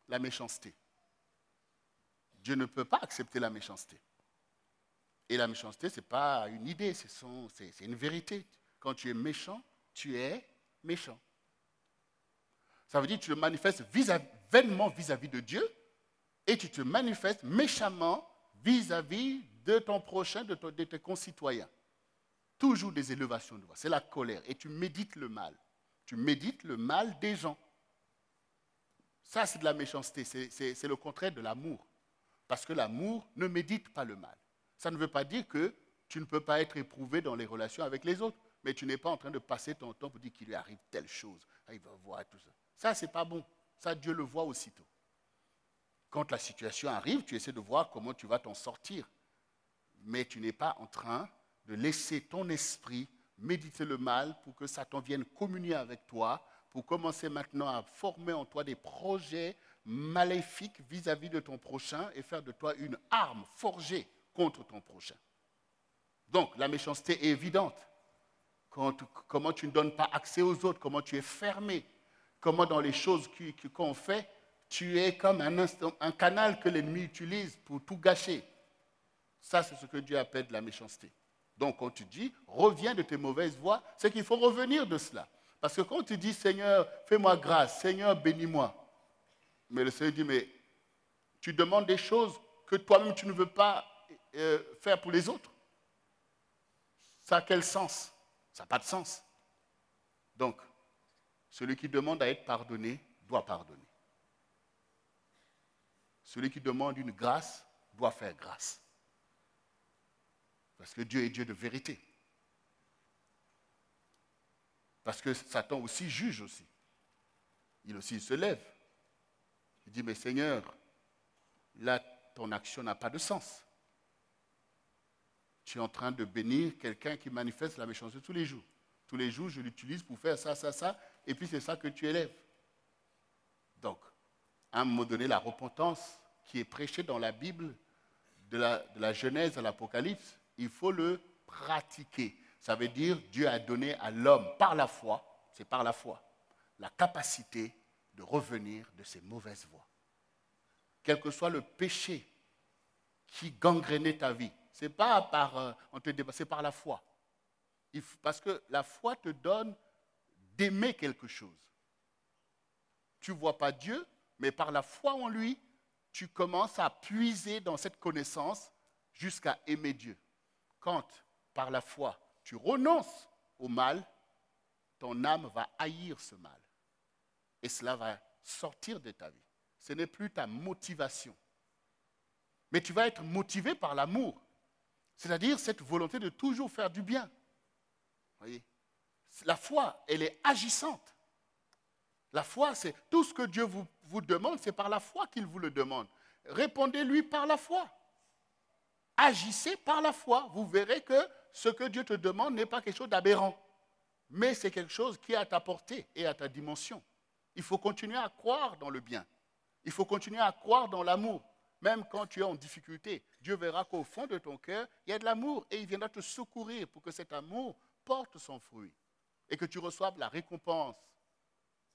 La méchanceté. Dieu ne peut pas accepter la méchanceté. Et la méchanceté, ce n'est pas une idée, c'est une vérité. Quand tu es méchant, tu es méchant. Ça veut dire que tu te manifestes vainement vis-à-vis de Dieu et tu te manifestes méchamment vis-à-vis de ton prochain, de tes concitoyens. Toujours des élévations de voix. C'est la colère. Et tu médites le mal. Tu médites le mal des gens. Ça, c'est de la méchanceté. C'est le contraire de l'amour. Parce que l'amour ne médite pas le mal. Ça ne veut pas dire que tu ne peux pas être éprouvé dans les relations avec les autres. Mais tu n'es pas en train de passer ton temps pour dire qu'il lui arrive telle chose. Il va voir tout ça. Ça, ce n'est pas bon. Ça, Dieu le voit aussitôt. Quand la situation arrive, tu essaies de voir comment tu vas t'en sortir. Mais tu n'es pas en train de laisser ton esprit méditer le mal pour que Satan vienne communier avec toi, pour commencer maintenant à former en toi des projets maléfiques vis-à-vis de ton prochain et faire de toi une arme forgée contre ton prochain. Donc, la méchanceté est évidente. Comment tu ne donnes pas accès aux autres, comment tu es fermé, comment dans les choses qu'on fait, tu es comme un canal que l'ennemi utilise pour tout gâcher. Ça, c'est ce que Dieu appelle de la méchanceté. Donc, quand tu dis, reviens de tes mauvaises voies, c'est qu'il faut revenir de cela. Parce que quand tu dis, Seigneur, fais-moi grâce, Seigneur, bénis-moi. Mais le Seigneur dit, mais tu demandes des choses que toi-même tu ne veux pas faire pour les autres. Ça a quel sens? Ça n'a pas de sens. Donc, celui qui demande à être pardonné doit pardonner. Celui qui demande une grâce doit faire grâce. Parce que Dieu est Dieu de vérité. Parce que Satan aussi juge aussi. Il aussi se lève. Il dit, mais Seigneur, là, ton action n'a pas de sens. Tu es en train de bénir quelqu'un qui manifeste la méchanceté tous les jours. Tous les jours, je l'utilise pour faire ça, ça, ça, et puis c'est ça que tu élèves. Donc, à un moment donné, la repentance qui est prêchée dans la Bible, de la Genèse à l'Apocalypse, il faut le pratiquer. Ça veut dire Dieu a donné à l'homme, par la foi, c'est par la foi, la capacité de revenir de ses mauvaises voies. Quel que soit le péché qui gangrénait ta vie, ce n'est pas par, c'est par la foi. Parce que la foi te donne d'aimer quelque chose. Tu ne vois pas Dieu, mais par la foi en lui, tu commences à puiser dans cette connaissance jusqu'à aimer Dieu. Quand, par la foi, tu renonces au mal, ton âme va haïr ce mal. Et cela va sortir de ta vie. Ce n'est plus ta motivation. Mais tu vas être motivé par l'amour. C'est-à-dire cette volonté de toujours faire du bien. Voyez, la foi, elle est agissante. La foi, c'est tout ce que Dieu vous demande, c'est par la foi qu'il vous le demande. Répondez-lui par la foi. Agissez par la foi. Vous verrez que ce que Dieu te demande n'est pas quelque chose d'aberrant, mais c'est quelque chose qui est à ta portée et à ta dimension. Il faut continuer à croire dans le bien. Il faut continuer à croire dans l'amour. Même quand tu es en difficulté, Dieu verra qu'au fond de ton cœur, il y a de l'amour et il viendra te secourir pour que cet amour porte son fruit et que tu reçoives la récompense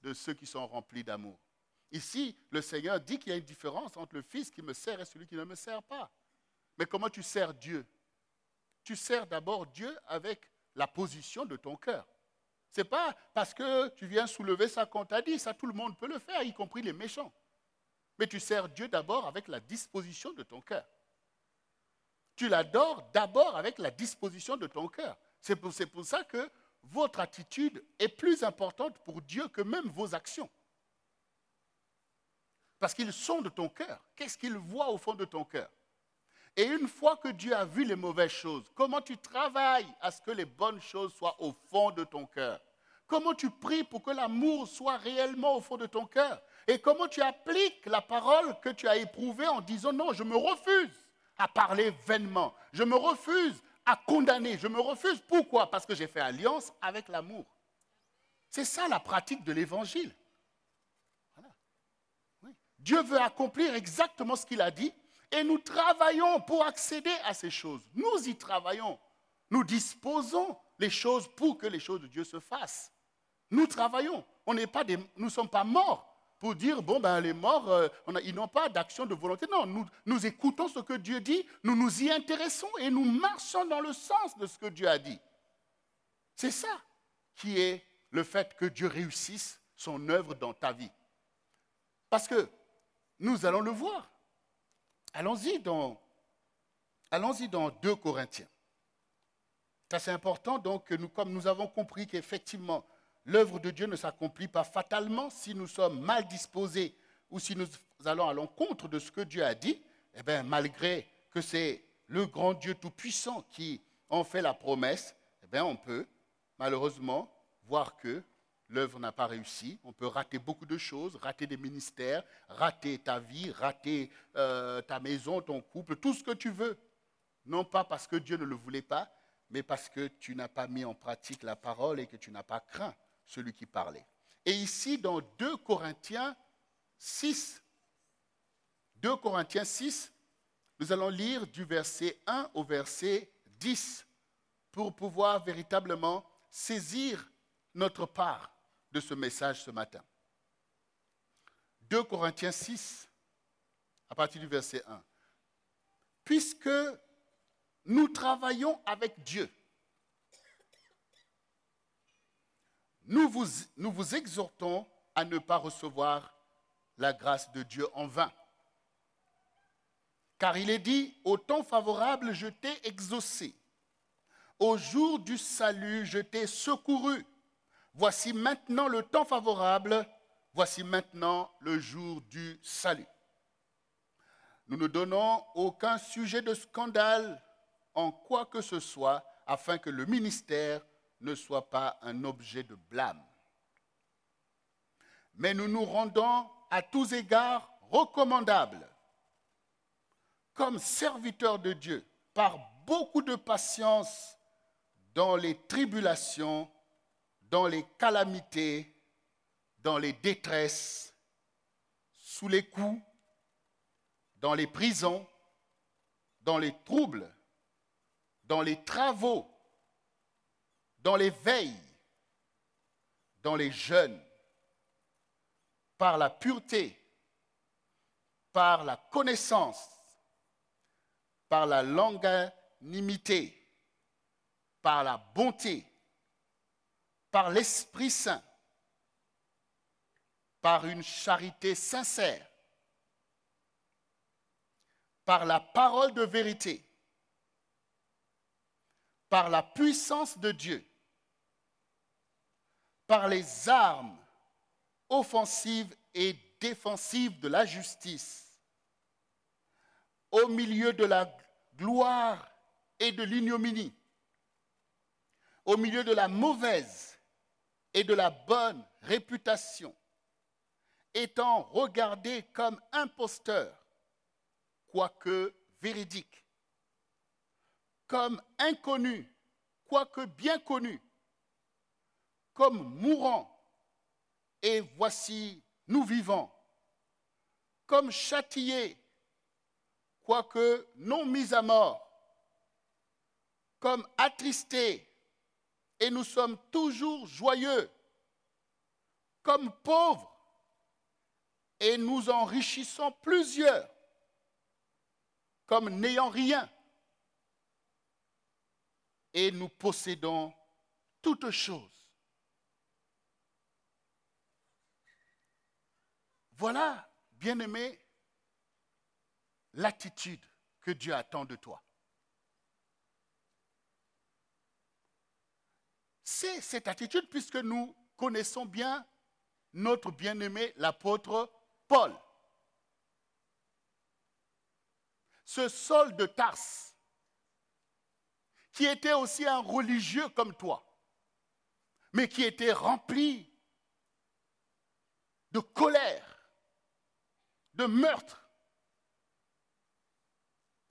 de ceux qui sont remplis d'amour. Ici, le Seigneur dit qu'il y a une différence entre le Fils qui me sert et celui qui ne me sert pas. Mais comment tu sers Dieu? Tu sers d'abord Dieu avec la position de ton cœur. Ce n'est pas parce que tu viens soulever ça qu'on t'a dit, ça tout le monde peut le faire, y compris les méchants. Mais tu sers Dieu d'abord avec la disposition de ton cœur. Tu l'adores d'abord avec la disposition de ton cœur. C'est pour ça que votre attitude est plus importante pour Dieu que même vos actions. Parce qu'ils sont de ton cœur. Qu'est-ce qu'il voit au fond de ton cœur? Et une fois que Dieu a vu les mauvaises choses, comment tu travailles à ce que les bonnes choses soient au fond de ton cœur? Comment tu pries pour que l'amour soit réellement au fond de ton cœur? Et comment tu appliques la parole que tu as éprouvée en disant non, je me refuse à parler vainement. Je me refuse à condamner. Je me refuse. Pourquoi? Parce que j'ai fait alliance avec l'amour. C'est ça la pratique de l'évangile. Voilà. Oui. Dieu veut accomplir exactement ce qu'il a dit. Et nous travaillons pour accéder à ces choses. Nous y travaillons. Nous disposons les choses pour que les choses de Dieu se fassent. Nous travaillons. Nous ne sommes pas morts pour dire, bon, ben, les morts, ils n'ont pas d'action de volonté. Non, nous écoutons ce que Dieu dit, nous nous y intéressons et nous marchons dans le sens de ce que Dieu a dit. C'est ça qui est le fait que Dieu réussisse son œuvre dans ta vie. Parce que nous allons le voir. Allons-y dans 2 Corinthiens. Ça, c'est important, donc, comme nous avons compris qu'effectivement, l'œuvre de Dieu ne s'accomplit pas fatalement si nous sommes mal disposés ou si nous allons à l'encontre de ce que Dieu a dit, eh bien, malgré que c'est le grand Dieu tout-puissant qui en fait la promesse, eh bien, on peut malheureusement voir que l'œuvre n'a pas réussi. On peut rater beaucoup de choses, rater des ministères, rater ta vie, rater ta maison, ton couple, tout ce que tu veux. Non pas parce que Dieu ne le voulait pas, mais parce que tu n'as pas mis en pratique la parole et que tu n'as pas craint celui qui parlait. Et ici, dans 2 Corinthiens 6, nous allons lire du verset 1 au verset 10 pour pouvoir véritablement saisir notre part de ce message ce matin. 2 Corinthiens 6, à partir du verset 1. Puisque nous travaillons avec Dieu, nous vous exhortons à ne pas recevoir la grâce de Dieu en vain. Car il est dit, au temps favorable, je t'ai exaucé. Au jour du salut, je t'ai secouru. Voici maintenant le temps favorable, voici maintenant le jour du salut. Nous ne donnons aucun sujet de scandale en quoi que ce soit, afin que le ministère ne soit pas un objet de blâme. Mais nous nous rendons à tous égards recommandables, comme serviteurs de Dieu, par beaucoup de patience dans les tribulations, dans les calamités, dans les détresses, sous les coups, dans les prisons, dans les troubles, dans les travaux, dans les veilles, dans les jeûnes, par la pureté, par la connaissance, par la longanimité, par la bonté, par l'Esprit Saint, par une charité sincère, par la parole de vérité, par la puissance de Dieu, par les armes offensives et défensives de la justice, au milieu de la gloire et de l'ignominie, au milieu de la mauvaise et de la bonne réputation, étant regardé comme imposteur, quoique véridique, comme inconnu, quoique bien connu, comme mourant, et voici nous vivons, comme châtié, quoique non mis à mort, comme attristé, et nous sommes toujours joyeux, comme pauvres, et nous enrichissons plusieurs, comme n'ayant rien, et nous possédons toutes choses. Voilà, bien-aimé, l'attitude que Dieu attend de toi. C'est cette attitude puisque nous connaissons bien notre bien-aimé, l'apôtre Paul. Ce Saul de Tarse, qui était aussi un religieux comme toi, mais qui était rempli de colère, de meurtre,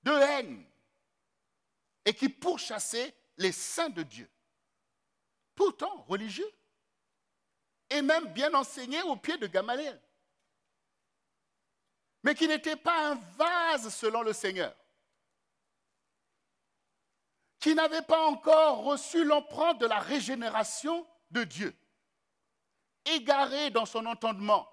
de haine, et qui pourchassait les saints de Dieu. Pourtant religieux, et même bien enseigné au pied de Gamaliel. mais qui n'était pas un vase selon le Seigneur, qui n'avait pas encore reçu l'empreinte de la régénération de Dieu, égaré dans son entendement.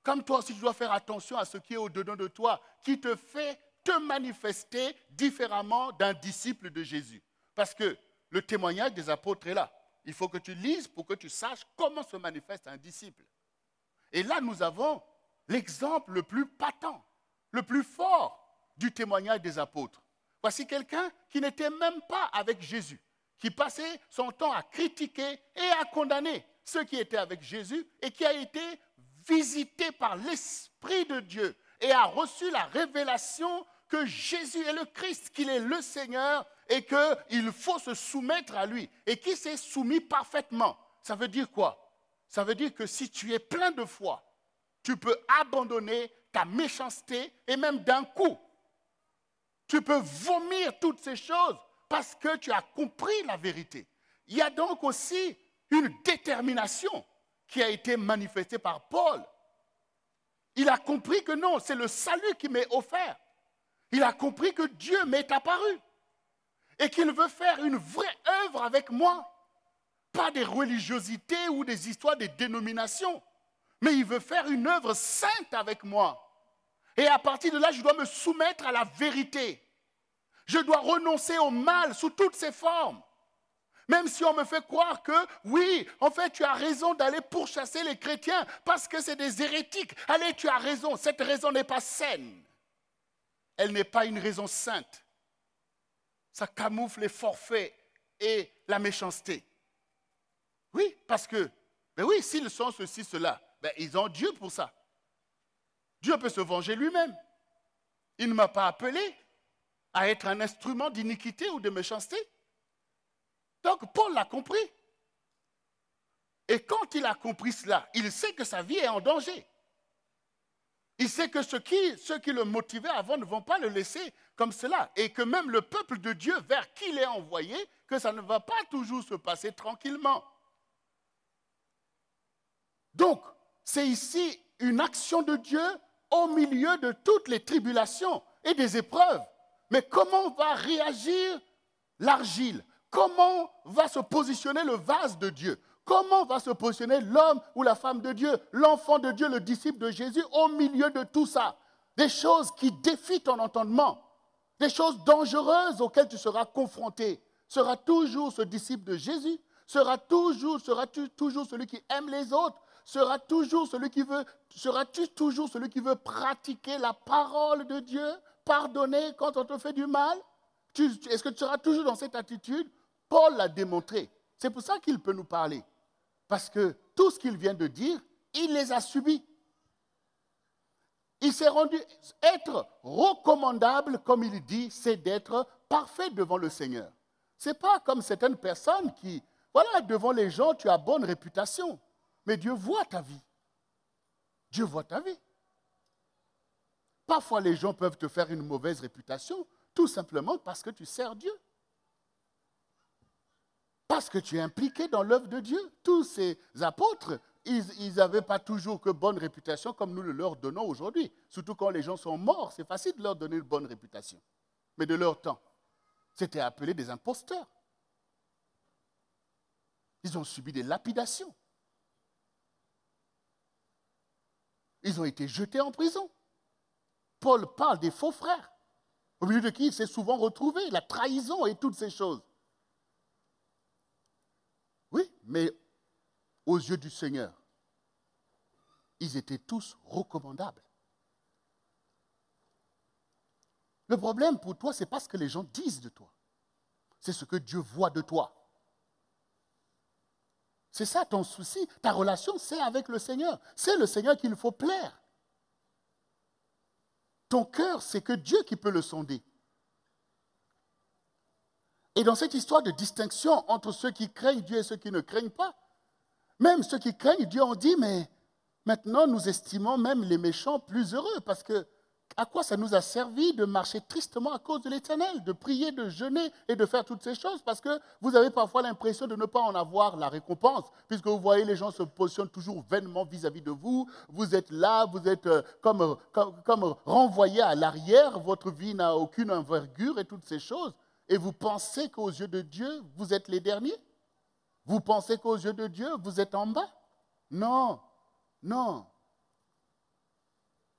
Comme toi aussi, tu dois faire attention à ce qui est au-dedans de toi, qui te fait te manifester différemment d'un disciple de Jésus. Parce que le témoignage des apôtres est là. Il faut que tu lises pour que tu saches comment se manifeste un disciple. Et là, nous avons l'exemple le plus patent, le plus fort du témoignage des apôtres. Voici quelqu'un qui n'était même pas avec Jésus, qui passait son temps à critiquer et à condamner ceux qui étaient avec Jésus et qui a été visité par l'Esprit de Dieu et a reçu la révélation que Jésus est le Christ, qu'il est le Seigneur et qu'il faut se soumettre à lui et qui s'est soumis parfaitement. Ça veut dire quoi? Ça veut dire que si tu es plein de foi, tu peux abandonner ta méchanceté et même d'un coup, tu peux vomir toutes ces choses parce que tu as compris la vérité. Il y a donc aussi une détermination qui a été manifestée par Paul. Il a compris que non, c'est le salut qui m'est offert. Il a compris que Dieu m'est apparu et qu'il veut faire une vraie œuvre avec moi. Pas des religiosités ou des histoires des dénominations, mais il veut faire une œuvre sainte avec moi. Et à partir de là, je dois me soumettre à la vérité. Je dois renoncer au mal sous toutes ses formes. Même si on me fait croire que, oui, en fait, tu as raison d'aller pourchasser les chrétiens parce que c'est des hérétiques. Allez, tu as raison. Cette raison n'est pas saine. Elle n'est pas une raison sainte. Ça camoufle les forfaits et la méchanceté. Oui, parce que, ben oui, s'ils sont ceci, cela, ben ils ont Dieu pour ça. Dieu peut se venger lui-même. Il ne m'a pas appelé à être un instrument d'iniquité ou de méchanceté. Donc, Paul l'a compris. Et quand il a compris cela, il sait que sa vie est en danger. Il sait que ceux qui le motivaient avant ne vont pas le laisser comme cela. Et que même le peuple de Dieu vers qui il est envoyé, que ça ne va pas toujours se passer tranquillement. Donc, c'est ici une action de Dieu au milieu de toutes les tribulations et des épreuves. Mais comment va réagir l'argile? Comment va se positionner le vase de Dieu? Comment va se positionner l'homme ou la femme de Dieu, l'enfant de Dieu, le disciple de Jésus au milieu de tout ça? Des choses qui défient ton entendement, des choses dangereuses auxquelles tu seras confronté. Seras toujours ce disciple de Jésus? Seras-tu toujours celui qui aime les autres? Seras-tu toujours celui qui veut pratiquer la parole de Dieu, pardonner quand on te fait du mal? Est-ce que tu seras toujours dans cette attitude? Paul l'a démontré. C'est pour ça qu'il peut nous parler. Parce que tout ce qu'il vient de dire, il les a subis. Il s'est rendu être recommandable, comme il dit, c'est d'être parfait devant le Seigneur. Ce n'est pas comme certaines personnes qui, voilà, devant les gens, tu as bonne réputation. Mais Dieu voit ta vie. Dieu voit ta vie. Parfois, les gens peuvent te faire une mauvaise réputation, tout simplement parce que tu sers Dieu. Parce que tu es impliqué dans l'œuvre de Dieu. Tous ces apôtres, ils n'avaient pas toujours que bonne réputation comme nous le leur donnons aujourd'hui. Surtout quand les gens sont morts, c'est facile de leur donner une bonne réputation. Mais de leur temps, c'était appelé des imposteurs. Ils ont subi des lapidations. Ils ont été jetés en prison. Paul parle des faux frères, au milieu de qui il s'est souvent retrouvé, la trahison et toutes ces choses. Oui, mais aux yeux du Seigneur, ils étaient tous recommandables. Le problème pour toi, ce n'est pas ce que les gens disent de toi. C'est ce que Dieu voit de toi. C'est ça ton souci. Ta relation, c'est avec le Seigneur. C'est le Seigneur qu'il faut plaire. Ton cœur, c'est que Dieu qui peut le sonder. Et dans cette histoire de distinction entre ceux qui craignent Dieu et ceux qui ne craignent pas, même ceux qui craignent Dieu ont dit, mais maintenant nous estimons même les méchants plus heureux, parce que À quoi ça nous a servi de marcher tristement à cause de l'Éternel, de prier, de jeûner et de faire toutes ces choses? Parce que vous avez parfois l'impression de ne pas en avoir la récompense, puisque vous voyez les gens se positionnent toujours vainement vis-à-vis de vous. Vous êtes là, vous êtes comme renvoyé à l'arrière, votre vie n'a aucune envergure et toutes ces choses. Et vous pensez qu'aux yeux de Dieu, vous êtes les derniers? Vous pensez qu'aux yeux de Dieu, vous êtes en bas? Non, non.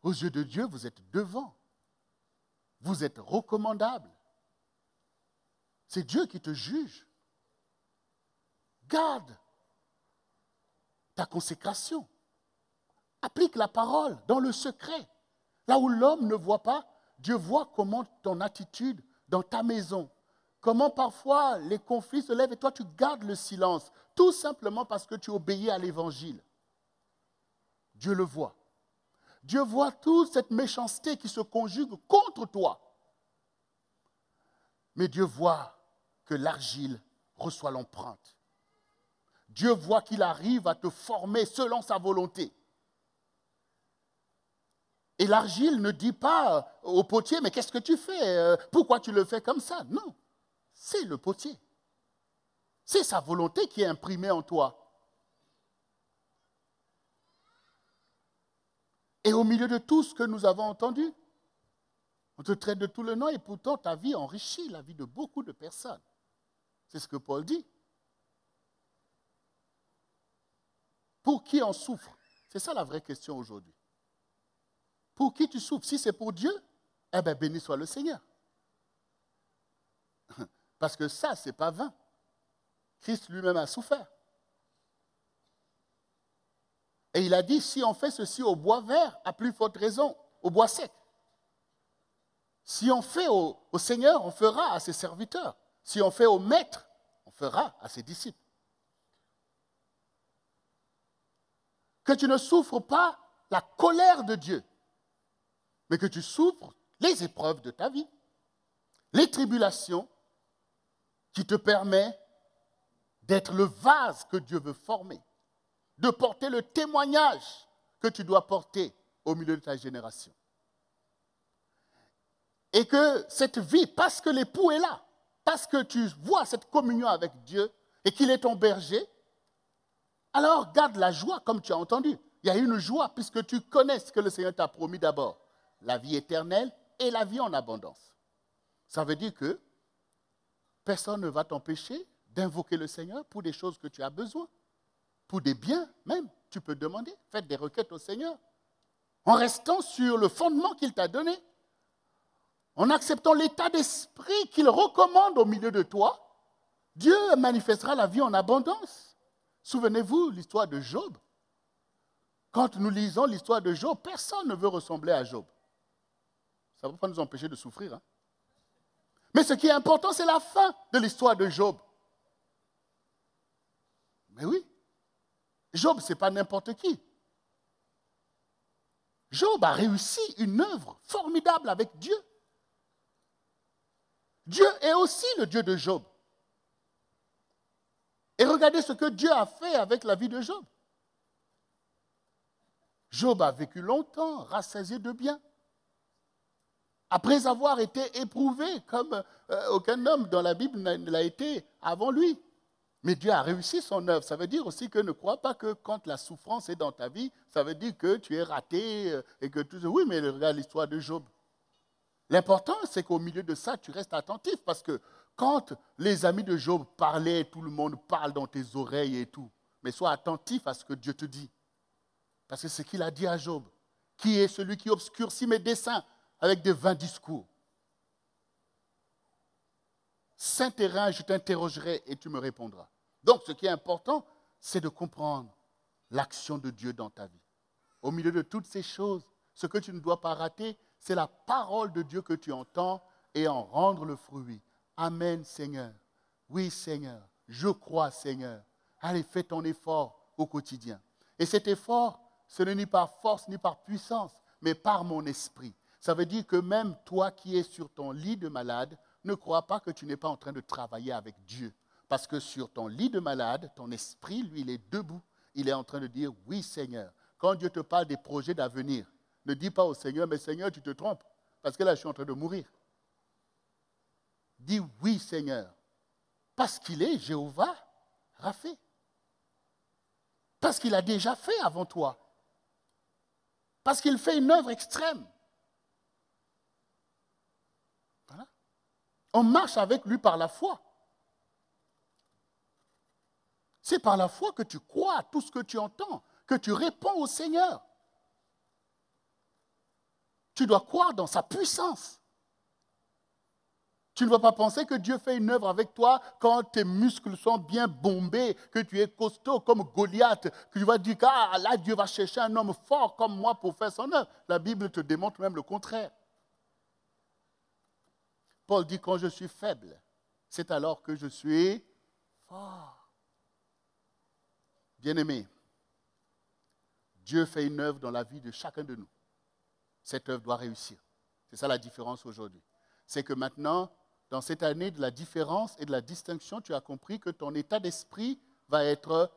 Aux yeux de Dieu, vous êtes devant. Vous êtes recommandable. C'est Dieu qui te juge. Garde ta consécration. Applique la parole dans le secret. Là où l'homme ne voit pas, Dieu voit comment ton attitude dans ta maison, comment parfois les conflits se lèvent et toi tu gardes le silence, tout simplement parce que tu obéis à l'évangile. Dieu le voit. Dieu voit toute cette méchanceté qui se conjugue contre toi. Mais Dieu voit que l'argile reçoit l'empreinte. Dieu voit qu'il arrive à te former selon sa volonté. Et l'argile ne dit pas au potier, mais qu'est-ce que tu fais? Pourquoi tu le fais comme ça? Non, c'est le potier. C'est sa volonté qui est imprimée en toi. Et au milieu de tout ce que nous avons entendu, on te traite de tout le nom et pourtant ta vie enrichit la vie de beaucoup de personnes. C'est ce que Paul dit. Pour qui on souffre? C'est ça la vraie question aujourd'hui. Pour qui tu souffres? Si c'est pour Dieu, eh bien béni soit le Seigneur. Parce que ça, ce n'est pas vain. Christ lui-même a souffert. Et il a dit, si on fait ceci au bois vert, à plus forte raison, au bois sec. Si on fait au Seigneur, on fera à ses serviteurs. Si on fait au Maître, on fera à ses disciples. Que tu ne souffres pas la colère de Dieu, mais que tu souffres les épreuves de ta vie, les tribulations qui te permettent d'être le vase que Dieu veut former, de porter le témoignage que tu dois porter au milieu de ta génération. Et que cette vie, parce que l'époux est là, parce que tu vois cette communion avec Dieu et qu'il est ton berger, alors garde la joie comme tu as entendu. Il y a une joie puisque tu connais ce que le Seigneur t'a promis d'abord, la vie éternelle et la vie en abondance. Ça veut dire que personne ne va t'empêcher d'invoquer le Seigneur pour des choses que tu as besoin. Pour des biens même, tu peux demander, faites des requêtes au Seigneur, en restant sur le fondement qu'il t'a donné, en acceptant l'état d'esprit qu'il recommande au milieu de toi, Dieu manifestera la vie en abondance. Souvenez-vous l'histoire de Job. Quand nous lisons l'histoire de Job, personne ne veut ressembler à Job. Ça ne va pas nous empêcher de souffrir. Hein? Mais ce qui est important, c'est la fin de l'histoire de Job. Mais oui. Job, ce n'est pas n'importe qui. Job a réussi une œuvre formidable avec Dieu. Dieu est aussi le Dieu de Job. Et regardez ce que Dieu a fait avec la vie de Job. Job a vécu longtemps, rassasié de biens. Après avoir été éprouvé comme aucun homme dans la Bible ne l'a été avant lui. Mais Dieu a réussi son œuvre. Ça veut dire aussi que ne crois pas que quand la souffrance est dans ta vie, ça veut dire que tu es raté et que tout. Oui, mais regarde l'histoire de Job. L'important, c'est qu'au milieu de ça, tu restes attentif parce que quand les amis de Job parlaient, tout le monde parle dans tes oreilles et tout. Mais sois attentif à ce que Dieu te dit. Parce que c'est ce qu'il a dit à Job. Qui est celui qui obscurcit mes desseins avec de vains discours? Saint-Terrain, je t'interrogerai et tu me répondras. Donc, ce qui est important, c'est de comprendre l'action de Dieu dans ta vie. Au milieu de toutes ces choses, ce que tu ne dois pas rater, c'est la parole de Dieu que tu entends et en rendre le fruit. Amen, Seigneur. Oui, Seigneur. Je crois, Seigneur. Allez, fais ton effort au quotidien. Et cet effort, ce n'est ni par force ni par puissance, mais par mon esprit. Ça veut dire que même toi qui es sur ton lit de malade, ne crois pas que tu n'es pas en train de travailler avec Dieu. Parce que sur ton lit de malade, ton esprit, lui, il est debout. Il est en train de dire, oui Seigneur. Quand Dieu te parle des projets d'avenir, Ne dis pas au Seigneur, mais Seigneur, tu te trompes, parce que là, je suis en train de mourir. Dis oui, Seigneur, parce qu'il est Jéhovah Rapha. Parce qu'il a déjà fait avant toi. Parce qu'il fait une œuvre extrême. Voilà. On marche avec lui par la foi. C'est par la foi que tu crois à tout ce que tu entends, que tu réponds au Seigneur. Tu dois croire dans sa puissance. Tu ne vas pas penser que Dieu fait une œuvre avec toi quand tes muscles sont bien bombés, que tu es costaud comme Goliath, que tu vas dire que là, Dieu va chercher un homme fort comme moi pour faire son œuvre. La Bible te démontre même le contraire. Paul dit, quand je suis faible, c'est alors que je suis fort. Bien-aimé, Dieu fait une œuvre dans la vie de chacun de nous. Cette œuvre doit réussir. C'est ça la différence aujourd'hui. C'est que maintenant, dans cette année de la différence et de la distinction, tu as compris que ton état d'esprit va être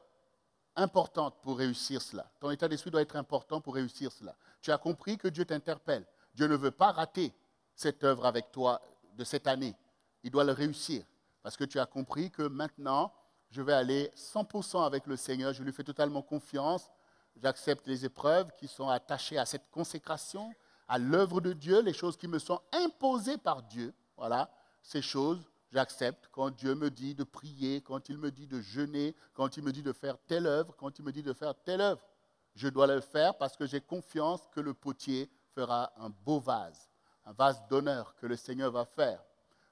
important pour réussir cela. Ton état d'esprit doit être important pour réussir cela. Tu as compris que Dieu t'interpelle. Dieu ne veut pas rater cette œuvre avec toi de cette année. Il doit le réussir. Parce que tu as compris que maintenant, je vais aller 100% avec le Seigneur. Je lui fais totalement confiance. J'accepte les épreuves qui sont attachées à cette consécration, à l'œuvre de Dieu, les choses qui me sont imposées par Dieu. Voilà, ces choses, j'accepte. Quand Dieu me dit de prier, quand il me dit de jeûner, quand il me dit de faire telle œuvre, quand il me dit de faire telle œuvre, je dois le faire parce que j'ai confiance que le potier fera un beau vase, un vase d'honneur que le Seigneur va faire.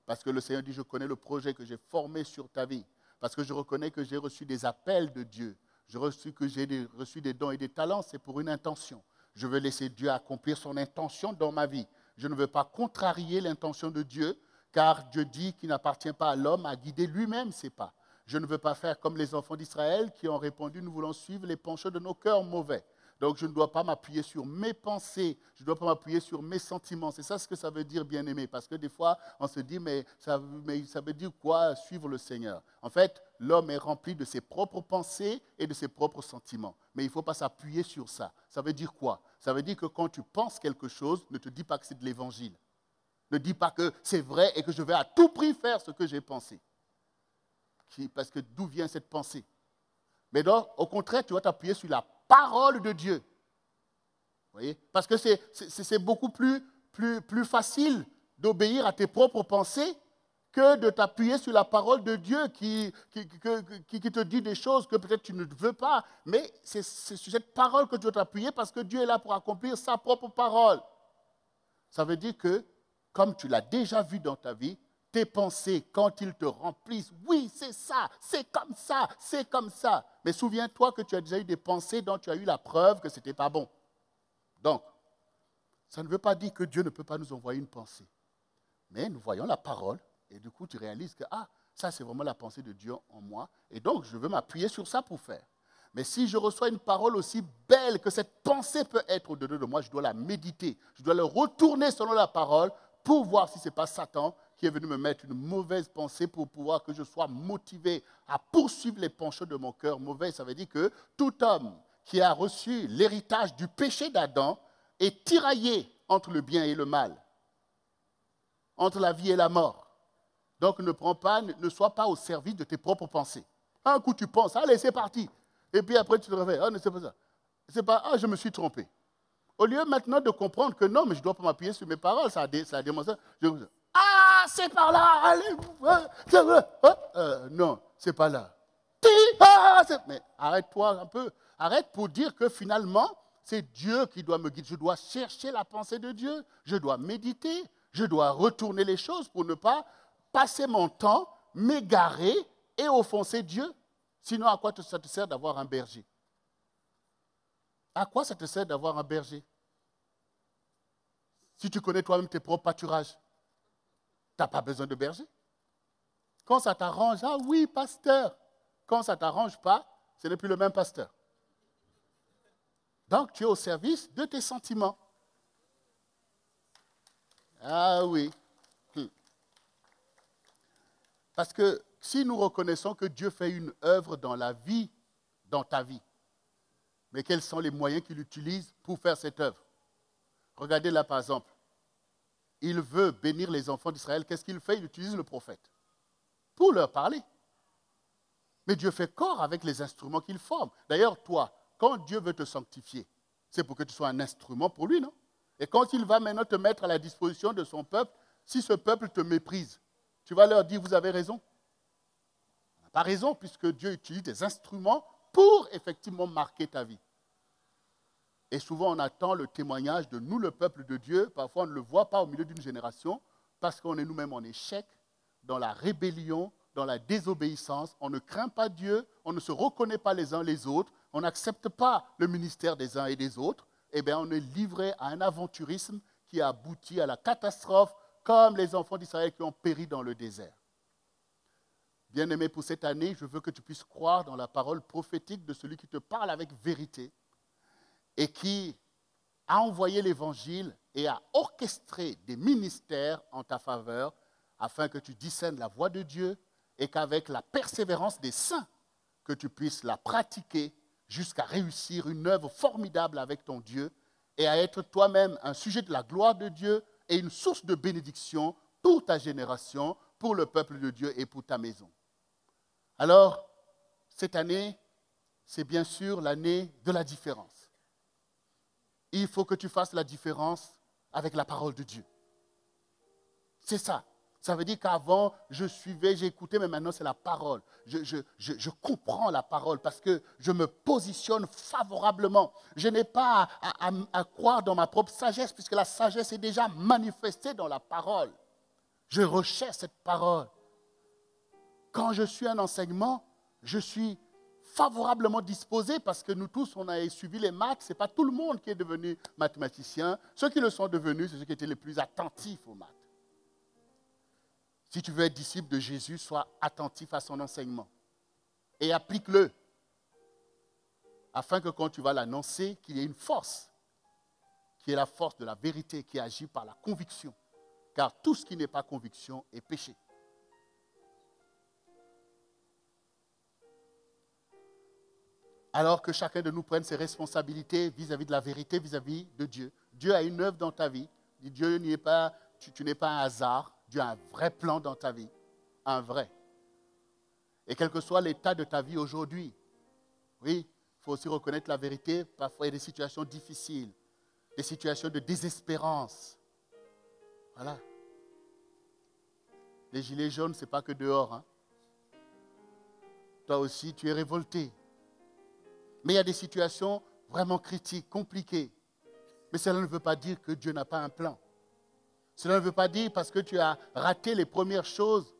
Parce que le Seigneur dit, je connais le projet que j'ai formé sur ta vie. Parce que je reconnais que j'ai reçu des appels de Dieu. J'ai reçu des dons et des talents, c'est pour une intention. Je veux laisser Dieu accomplir son intention dans ma vie. Je ne veux pas contrarier l'intention de Dieu, car Dieu dit qu'il n'appartient pas à l'homme à guider lui-même ses pas. Je ne veux pas faire comme les enfants d'Israël qui ont répondu, nous voulons suivre les penchants de nos cœurs mauvais. Donc je ne dois pas m'appuyer sur mes pensées, je ne dois pas m'appuyer sur mes sentiments. C'est ça ce que ça veut dire, bien-aimé, parce que des fois, on se dit, mais ça veut dire quoi suivre le Seigneur? En fait, l'homme est rempli de ses propres pensées et de ses propres sentiments. Mais il ne faut pas s'appuyer sur ça. Ça veut dire quoi? Ça veut dire que quand tu penses quelque chose, ne te dis pas que c'est de l'évangile. Ne dis pas que c'est vrai et que je vais à tout prix faire ce que j'ai pensé. Parce que d'où vient cette pensée? Mais donc, au contraire, tu vas t'appuyer sur la parole de Dieu. Vous voyez? Parce que c'est beaucoup plus facile d'obéir à tes propres pensées que de t'appuyer sur la parole de Dieu qui te dit des choses que peut-être tu ne veux pas. Mais c'est sur cette parole que tu dois t'appuyer parce que Dieu est là pour accomplir sa propre parole. Ça veut dire que, comme tu l'as déjà vu dans ta vie, tes pensées, quand ils te remplissent, oui, c'est ça, c'est comme ça, c'est comme ça. Mais souviens-toi que tu as déjà eu des pensées dont tu as eu la preuve que ce n'était pas bon. Donc, ça ne veut pas dire que Dieu ne peut pas nous envoyer une pensée. Mais nous voyons la parole et du coup, tu réalises que, ça c'est vraiment la pensée de Dieu en moi. Et donc, je veux m'appuyer sur ça pour faire. Mais si je reçois une parole aussi belle que cette pensée peut être au-dedans de moi, je dois la méditer. Je dois le retourner selon la parole pour voir si ce n'est pas Satan qui est venu me mettre une mauvaise pensée pour pouvoir que je sois motivé à poursuivre les penchants de mon cœur mauvais. Ça veut dire que tout homme qui a reçu l'héritage du péché d'Adam est tiraillé entre le bien et le mal, entre la vie et la mort. Donc ne sois pas au service de tes propres pensées. Un coup tu penses, allez c'est parti. Et puis après tu te réveilles, non c'est pas ça. C'est pas, je me suis trompé. Au lieu maintenant de comprendre que non, mais je ne dois pas m'appuyer sur mes paroles, ça a démontré. C'est par là, allez, non, c'est pas là. Mais arrête-toi un peu. Arrête pour dire que finalement, c'est Dieu qui doit me guider. Je dois chercher la pensée de Dieu. Je dois méditer. Je dois retourner les choses pour ne pas passer mon temps, m'égarer et offenser Dieu. Sinon, à quoi ça te sert d'avoir un berger? À quoi ça te sert d'avoir un berger? Si tu connais toi-même tes propres pâturages, tu n'as pas besoin de berger. Quand ça t'arrange, oui, pasteur. Quand ça ne t'arrange pas, ce n'est plus le même pasteur. Donc, tu es au service de tes sentiments. Ah oui. Parce que si nous reconnaissons que Dieu fait une œuvre dans la vie, dans ta vie, mais quels sont les moyens qu'il utilise pour faire cette œuvre? Regardez là par exemple. Il veut bénir les enfants d'Israël. Qu'est-ce qu'il fait? Il utilise le prophète pour leur parler. Mais Dieu fait corps avec les instruments qu'il forme. D'ailleurs, toi, quand Dieu veut te sanctifier, c'est pour que tu sois un instrument pour lui, non? Et quand il va maintenant te mettre à la disposition de son peuple, si ce peuple te méprise, tu vas leur dire, vous avez raison. On n'a pas raison, puisque Dieu utilise des instruments pour effectivement marquer ta vie. Et souvent, on attend le témoignage de nous, le peuple de Dieu. Parfois, on ne le voit pas au milieu d'une génération parce qu'on est nous-mêmes en échec, dans la rébellion, dans la désobéissance. On ne craint pas Dieu, on ne se reconnaît pas les uns les autres, on n'accepte pas le ministère des uns et des autres. Eh bien, on est livré à un aventurisme qui aboutit à la catastrophe, comme les enfants d'Israël qui ont péri dans le désert. Bien-aimé, pour cette année, je veux que tu puisses croire dans la parole prophétique de celui qui te parle avec vérité et qui a envoyé l'Évangile et a orchestré des ministères en ta faveur afin que tu discernes la voie de Dieu et qu'avec la persévérance des saints, que tu puisses la pratiquer jusqu'à réussir une œuvre formidable avec ton Dieu et à être toi-même un sujet de la gloire de Dieu et une source de bénédiction pour ta génération, pour le peuple de Dieu et pour ta maison. Alors, cette année, c'est bien sûr l'année de la différence. Il faut que tu fasses la différence avec la parole de Dieu. C'est ça. Ça veut dire qu'avant, je suivais, j'écoutais, mais maintenant, c'est la parole. Je comprends la parole parce que je me positionne favorablement. Je n'ai pas à croire dans ma propre sagesse puisque la sagesse est déjà manifestée dans la parole. Je recherche cette parole. Quand je suis un enseignement, je suis favorablement disposé parce que nous tous, on a suivi les maths. Ce n'est pas tout le monde qui est devenu mathématicien. Ceux qui le sont devenus, c'est ceux qui étaient les plus attentifs aux maths. Si tu veux être disciple de Jésus, sois attentif à son enseignement et applique-le afin que quand tu vas l'annoncer, qu'il y ait une force, qui est la force de la vérité, qui agit par la conviction. Car tout ce qui n'est pas conviction est péché. Alors que chacun de nous prenne ses responsabilités vis-à-vis de la vérité, vis-à-vis de Dieu. Dieu a une œuvre dans ta vie. Dieu n'y est pas, tu n'es pas un hasard. Dieu a un vrai plan dans ta vie, un vrai. Et quel que soit l'état de ta vie aujourd'hui, oui, il faut aussi reconnaître la vérité. Parfois, il y a des situations difficiles, des situations de désespérance. Voilà. Les gilets jaunes, ce n'est pas que dehors. Hein. Toi aussi, tu es révolté. Mais il y a des situations vraiment critiques, compliquées. Mais cela ne veut pas dire que Dieu n'a pas un plan. Cela ne veut pas dire parce que tu as raté les premières choses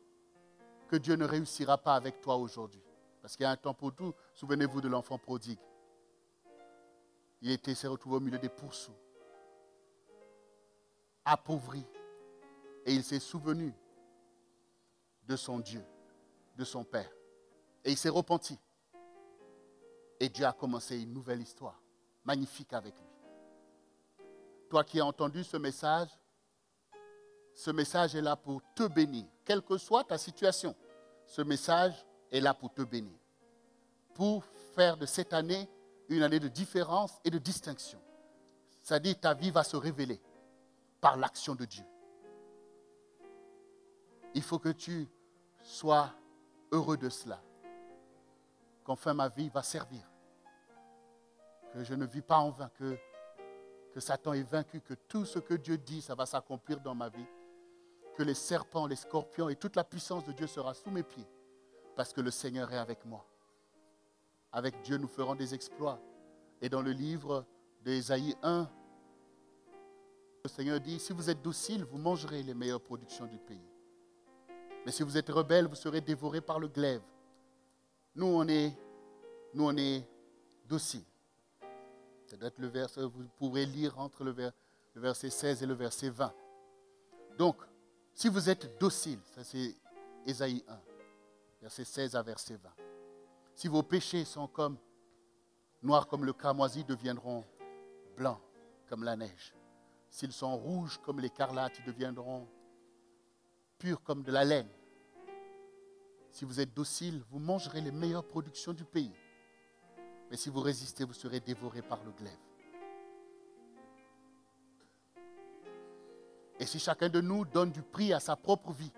que Dieu ne réussira pas avec toi aujourd'hui. Parce qu'il y a un temps pour tout. Souvenez-vous de l'enfant prodigue. Il s'est retrouvé au milieu des pourceaux, appauvri. Et il s'est souvenu de son Dieu, de son Père. Et il s'est repenti. Et Dieu a commencé une nouvelle histoire, magnifique avec lui. Toi qui as entendu ce message est là pour te bénir. Quelle que soit ta situation, ce message est là pour te bénir. Pour faire de cette année une année de différence et de distinction. C'est-à-dire que ta vie va se révéler par l'action de Dieu. Il faut que tu sois heureux de cela. Qu'enfin ma vie va servir. Que je ne vis pas en vain, que Satan est vaincu, que tout ce que Dieu dit, ça va s'accomplir dans ma vie. Que les serpents, les scorpions et toute la puissance de Dieu sera sous mes pieds. Parce que le Seigneur est avec moi. Avec Dieu, nous ferons des exploits. Et dans le livre d'Ésaïe 1, le Seigneur dit, si vous êtes docile, vous mangerez les meilleures productions du pays. Mais si vous êtes rebelles, vous serez dévorés par le glaive. Nous, on est dociles. Ça doit être le verset, vous pourrez lire entre le verset 16 et le verset 20. Donc, si vous êtes docile, ça c'est Ésaïe 1, verset 16 à verset 20. Si vos péchés sont comme noirs comme le cramoisi, deviendront blancs comme la neige. S'ils sont rouges comme l'écarlate, ils deviendront purs comme de la laine. Si vous êtes docile, vous mangerez les meilleures productions du pays. Mais si vous résistez, vous serez dévorés par le glaive. Et si chacun de nous donne du prix à sa propre vie,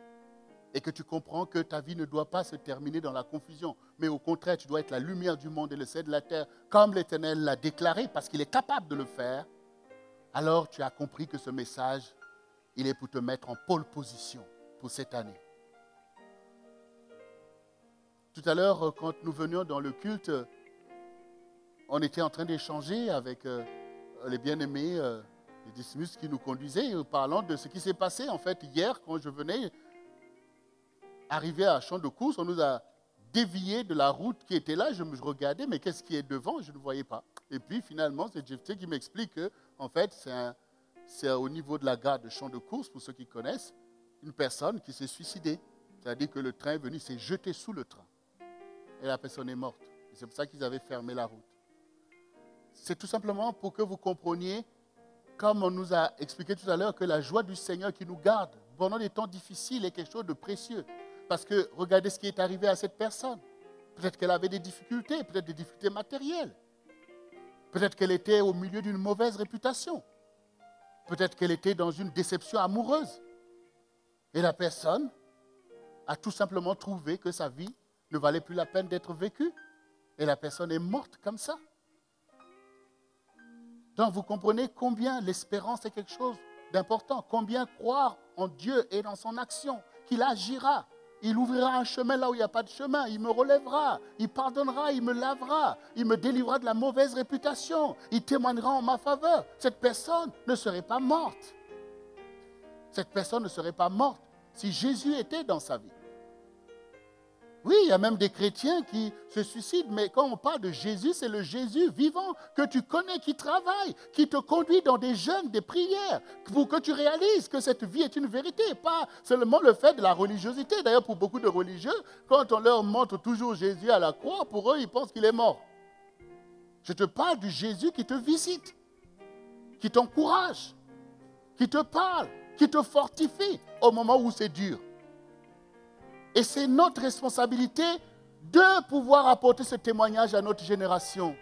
et que tu comprends que ta vie ne doit pas se terminer dans la confusion, mais au contraire, tu dois être la lumière du monde et le sel de la terre, comme l'Éternel l'a déclaré, parce qu'il est capable de le faire, alors tu as compris que ce message, il est pour te mettre en pole position pour cette année. Tout à l'heure, quand nous venions dans le culte, on était en train d'échanger avec les bien-aimés, les Dismus qui nous conduisaient, parlant de ce qui s'est passé en fait hier quand je venais arriver à Champ de Courses. On nous a dévié de la route qui était là. Je me regardais, mais qu'est-ce qui est devant? Je ne voyais pas. Et puis finalement, c'est Jephté qui m'explique que en fait, c'est au niveau de la gare de Champ de Courses, pour ceux qui connaissent, une personne qui s'est suicidée. C'est-à-dire que le train est venu, s'est jeté sous le train. Et la personne est morte. C'est pour ça qu'ils avaient fermé la route. C'est tout simplement pour que vous compreniez, comme on nous a expliqué tout à l'heure, que la joie du Seigneur qui nous garde pendant des temps difficiles est quelque chose de précieux. Parce que regardez ce qui est arrivé à cette personne. Peut-être qu'elle avait des difficultés, peut-être des difficultés matérielles. Peut-être qu'elle était au milieu d'une mauvaise réputation. Peut-être qu'elle était dans une déception amoureuse. Et la personne a tout simplement trouvé que sa vie ne valait plus la peine d'être vécue. Et la personne est morte comme ça. Donc vous comprenez combien l'espérance est quelque chose d'important. Combien croire en Dieu et dans son action, qu'il agira. Il ouvrira un chemin là où il n'y a pas de chemin. Il me relèvera, il pardonnera, il me lavera, il me délivrera de la mauvaise réputation. Il témoignera en ma faveur. Cette personne ne serait pas morte. Cette personne ne serait pas morte si Jésus était dans sa vie. Oui, il y a même des chrétiens qui se suicident, mais quand on parle de Jésus, c'est le Jésus vivant que tu connais, qui travaille, qui te conduit dans des jeûnes, des prières, pour que tu réalises que cette vie est une vérité, pas seulement le fait de la religiosité. D'ailleurs, pour beaucoup de religieux, quand on leur montre toujours Jésus à la croix, pour eux, ils pensent qu'il est mort. Je te parle du Jésus qui te visite, qui t'encourage, qui te parle, qui te fortifie au moment où c'est dur. Et c'est notre responsabilité de pouvoir apporter ce témoignage à notre génération.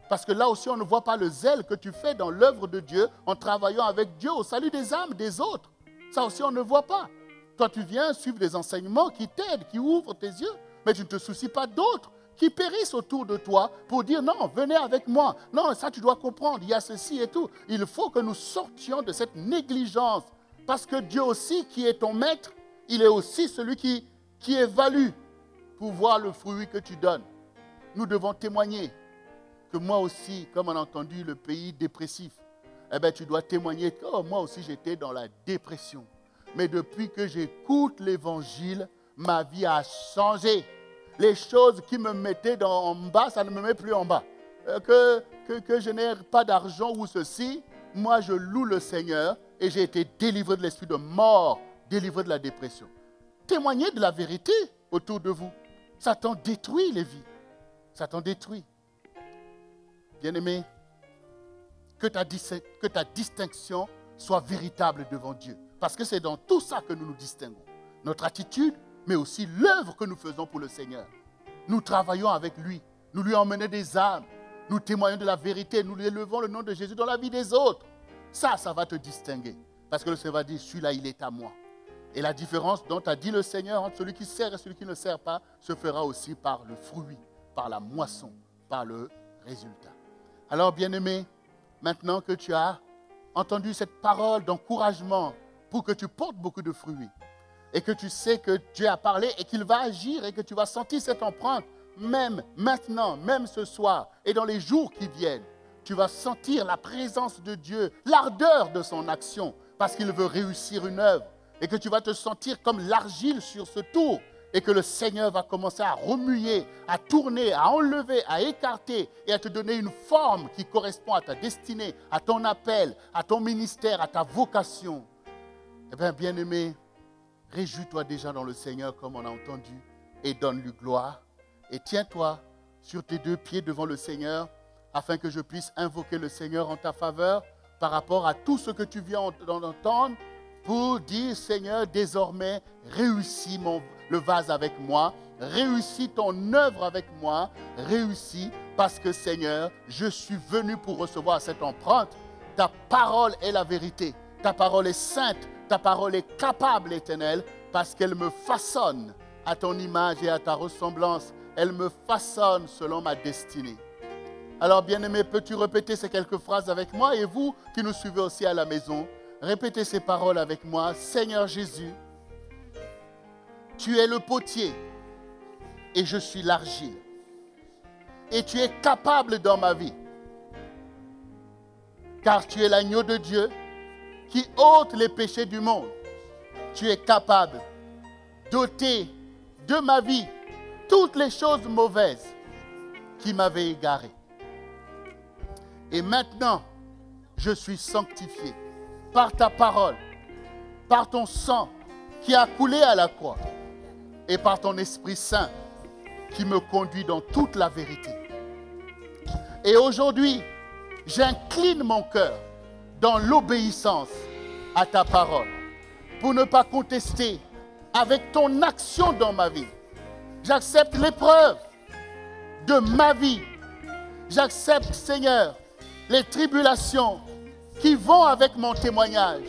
Parce que là aussi, on ne voit pas le zèle que tu fais dans l'œuvre de Dieu en travaillant avec Dieu au salut des âmes des autres. Ça aussi, on ne voit pas. Toi, tu viens suivre des enseignements qui t'aident, qui ouvrent tes yeux, mais tu ne te soucies pas d'autres qui périssent autour de toi pour dire non, venez avec moi. Non, ça tu dois comprendre, il y a ceci et tout. Il faut que nous sortions de cette négligence. Parce que Dieu aussi, qui est ton maître, il est aussi celui qui évalue pour voir le fruit que tu donnes. Nous devons témoigner que moi aussi, comme on a entendu le pays dépressif, eh bien, tu dois témoigner que moi aussi j'étais dans la dépression. Mais depuis que j'écoute l'évangile, ma vie a changé. Les choses qui me mettaient en bas, ça ne me met plus en bas. Que je n'ai pas d'argent ou ceci, moi je loue le Seigneur et j'ai été délivré de l'esprit de mort, délivré de la dépression. Témoignez de la vérité autour de vous. Satan détruit les vies. Satan détruit. Bien-aimé, que ta distinction soit véritable devant Dieu. Parce que c'est dans tout ça que nous nous distinguons. Notre attitude, mais aussi l'œuvre que nous faisons pour le Seigneur. Nous travaillons avec lui. Nous lui emmenons des âmes. Nous témoignons de la vérité. Nous élevons le nom de Jésus dans la vie des autres. Ça va te distinguer. Parce que le Seigneur va dire, celui-là, il est à moi. Et la différence dont a dit le Seigneur entre celui qui sert et celui qui ne sert pas se fera aussi par le fruit, par la moisson, par le résultat. Alors, bien-aimé, maintenant que tu as entendu cette parole d'encouragement pour que tu portes beaucoup de fruits et que tu sais que Dieu a parlé et qu'il va agir et que tu vas sentir cette empreinte, même maintenant, même ce soir et dans les jours qui viennent, tu vas sentir la présence de Dieu, l'ardeur de son action parce qu'il veut réussir une œuvre. Et que tu vas te sentir comme l'argile sur ce tour et que le Seigneur va commencer à remuer, à tourner, à enlever, à écarter et à te donner une forme qui correspond à ta destinée, à ton appel, à ton ministère, à ta vocation. Eh bien, bien-aimé, réjouis-toi déjà dans le Seigneur comme on a entendu et donne-lui gloire. Et tiens-toi sur tes deux pieds devant le Seigneur afin que je puisse invoquer le Seigneur en ta faveur par rapport à tout ce que tu viens d'entendre. Pour dire, Seigneur, désormais, réussis le vase avec moi, réussis ton œuvre avec moi, réussis parce que, Seigneur, je suis venu pour recevoir cette empreinte. Ta parole est la vérité, ta parole est sainte, Ta parole est capable, Éternel, parce qu'elle me façonne à ton image et à ta ressemblance. Elle me façonne selon ma destinée. Alors, bien-aimé, peux-tu répéter ces quelques phrases avec moi? Et vous qui nous suivez aussi à la maison, répétez ces paroles avec moi. Seigneur Jésus, tu es le potier et je suis l'argile. Et tu es capable dans ma vie. Car tu es l'agneau de Dieu qui ôte les péchés du monde. Tu es capable d'ôter de ma vie toutes les choses mauvaises qui m'avaient égaré. Et maintenant, je suis sanctifié par ta parole, par ton sang qui a coulé à la croix et par ton Esprit Saint qui me conduit dans toute la vérité. Et aujourd'hui, j'incline mon cœur dans l'obéissance à ta parole pour ne pas contester avec ton action dans ma vie. J'accepte l'épreuve de ma vie. J'accepte, Seigneur, les tribulations qui vont avec mon témoignage.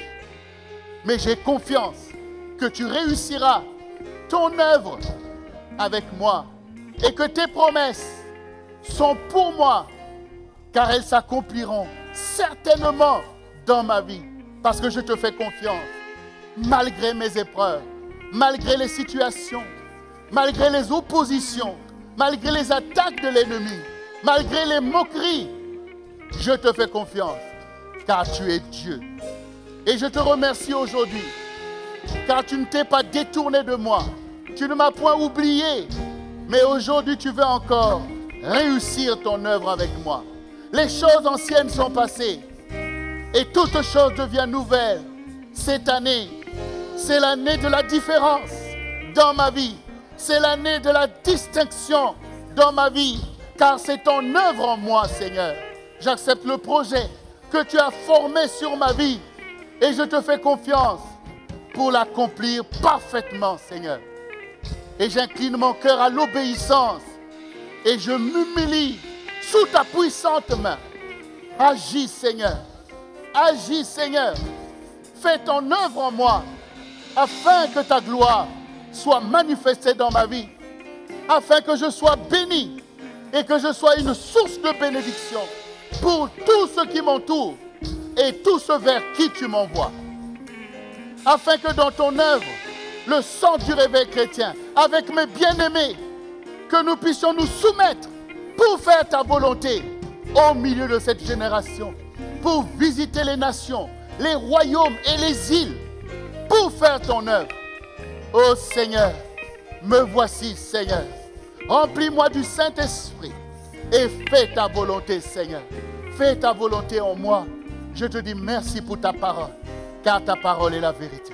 Mais j'ai confiance que tu réussiras ton œuvre avec moi et que tes promesses sont pour moi, car elles s'accompliront certainement dans ma vie, parce que je te fais confiance, malgré mes épreuves, malgré les situations, malgré les oppositions, malgré les attaques de l'ennemi, malgré les moqueries. Je te fais confiance, car tu es Dieu. Et je te remercie aujourd'hui, car tu ne t'es pas détourné de moi. Tu ne m'as point oublié, mais aujourd'hui tu veux encore réussir ton œuvre avec moi. Les choses anciennes sont passées et toutes choses deviennent nouvelles. Cette année, c'est l'année de la différence dans ma vie. C'est l'année de la distinction dans ma vie, car c'est ton œuvre en moi, Seigneur. J'accepte le projet que tu as formé sur ma vie et je te fais confiance pour l'accomplir parfaitement, Seigneur. Et j'incline mon cœur à l'obéissance et je m'humilie sous ta puissante main. Agis, Seigneur. Agis, Seigneur. Fais ton œuvre en moi afin que ta gloire soit manifestée dans ma vie, afin que je sois béni et que je sois une source de bénédiction pour tous ceux qui m'entourent et tous ceux vers qui tu m'envoies. Afin que dans ton œuvre, le sang du réveil chrétien, avec mes bien-aimés, que nous puissions nous soumettre pour faire ta volonté au milieu de cette génération, pour visiter les nations, les royaumes et les îles, pour faire ton œuvre. Ô Seigneur, me voici, Seigneur. Remplis-moi du Saint-Esprit et fais ta volonté, Seigneur. Fais ta volonté en moi. Je te dis merci pour ta parole, car ta parole est la vérité.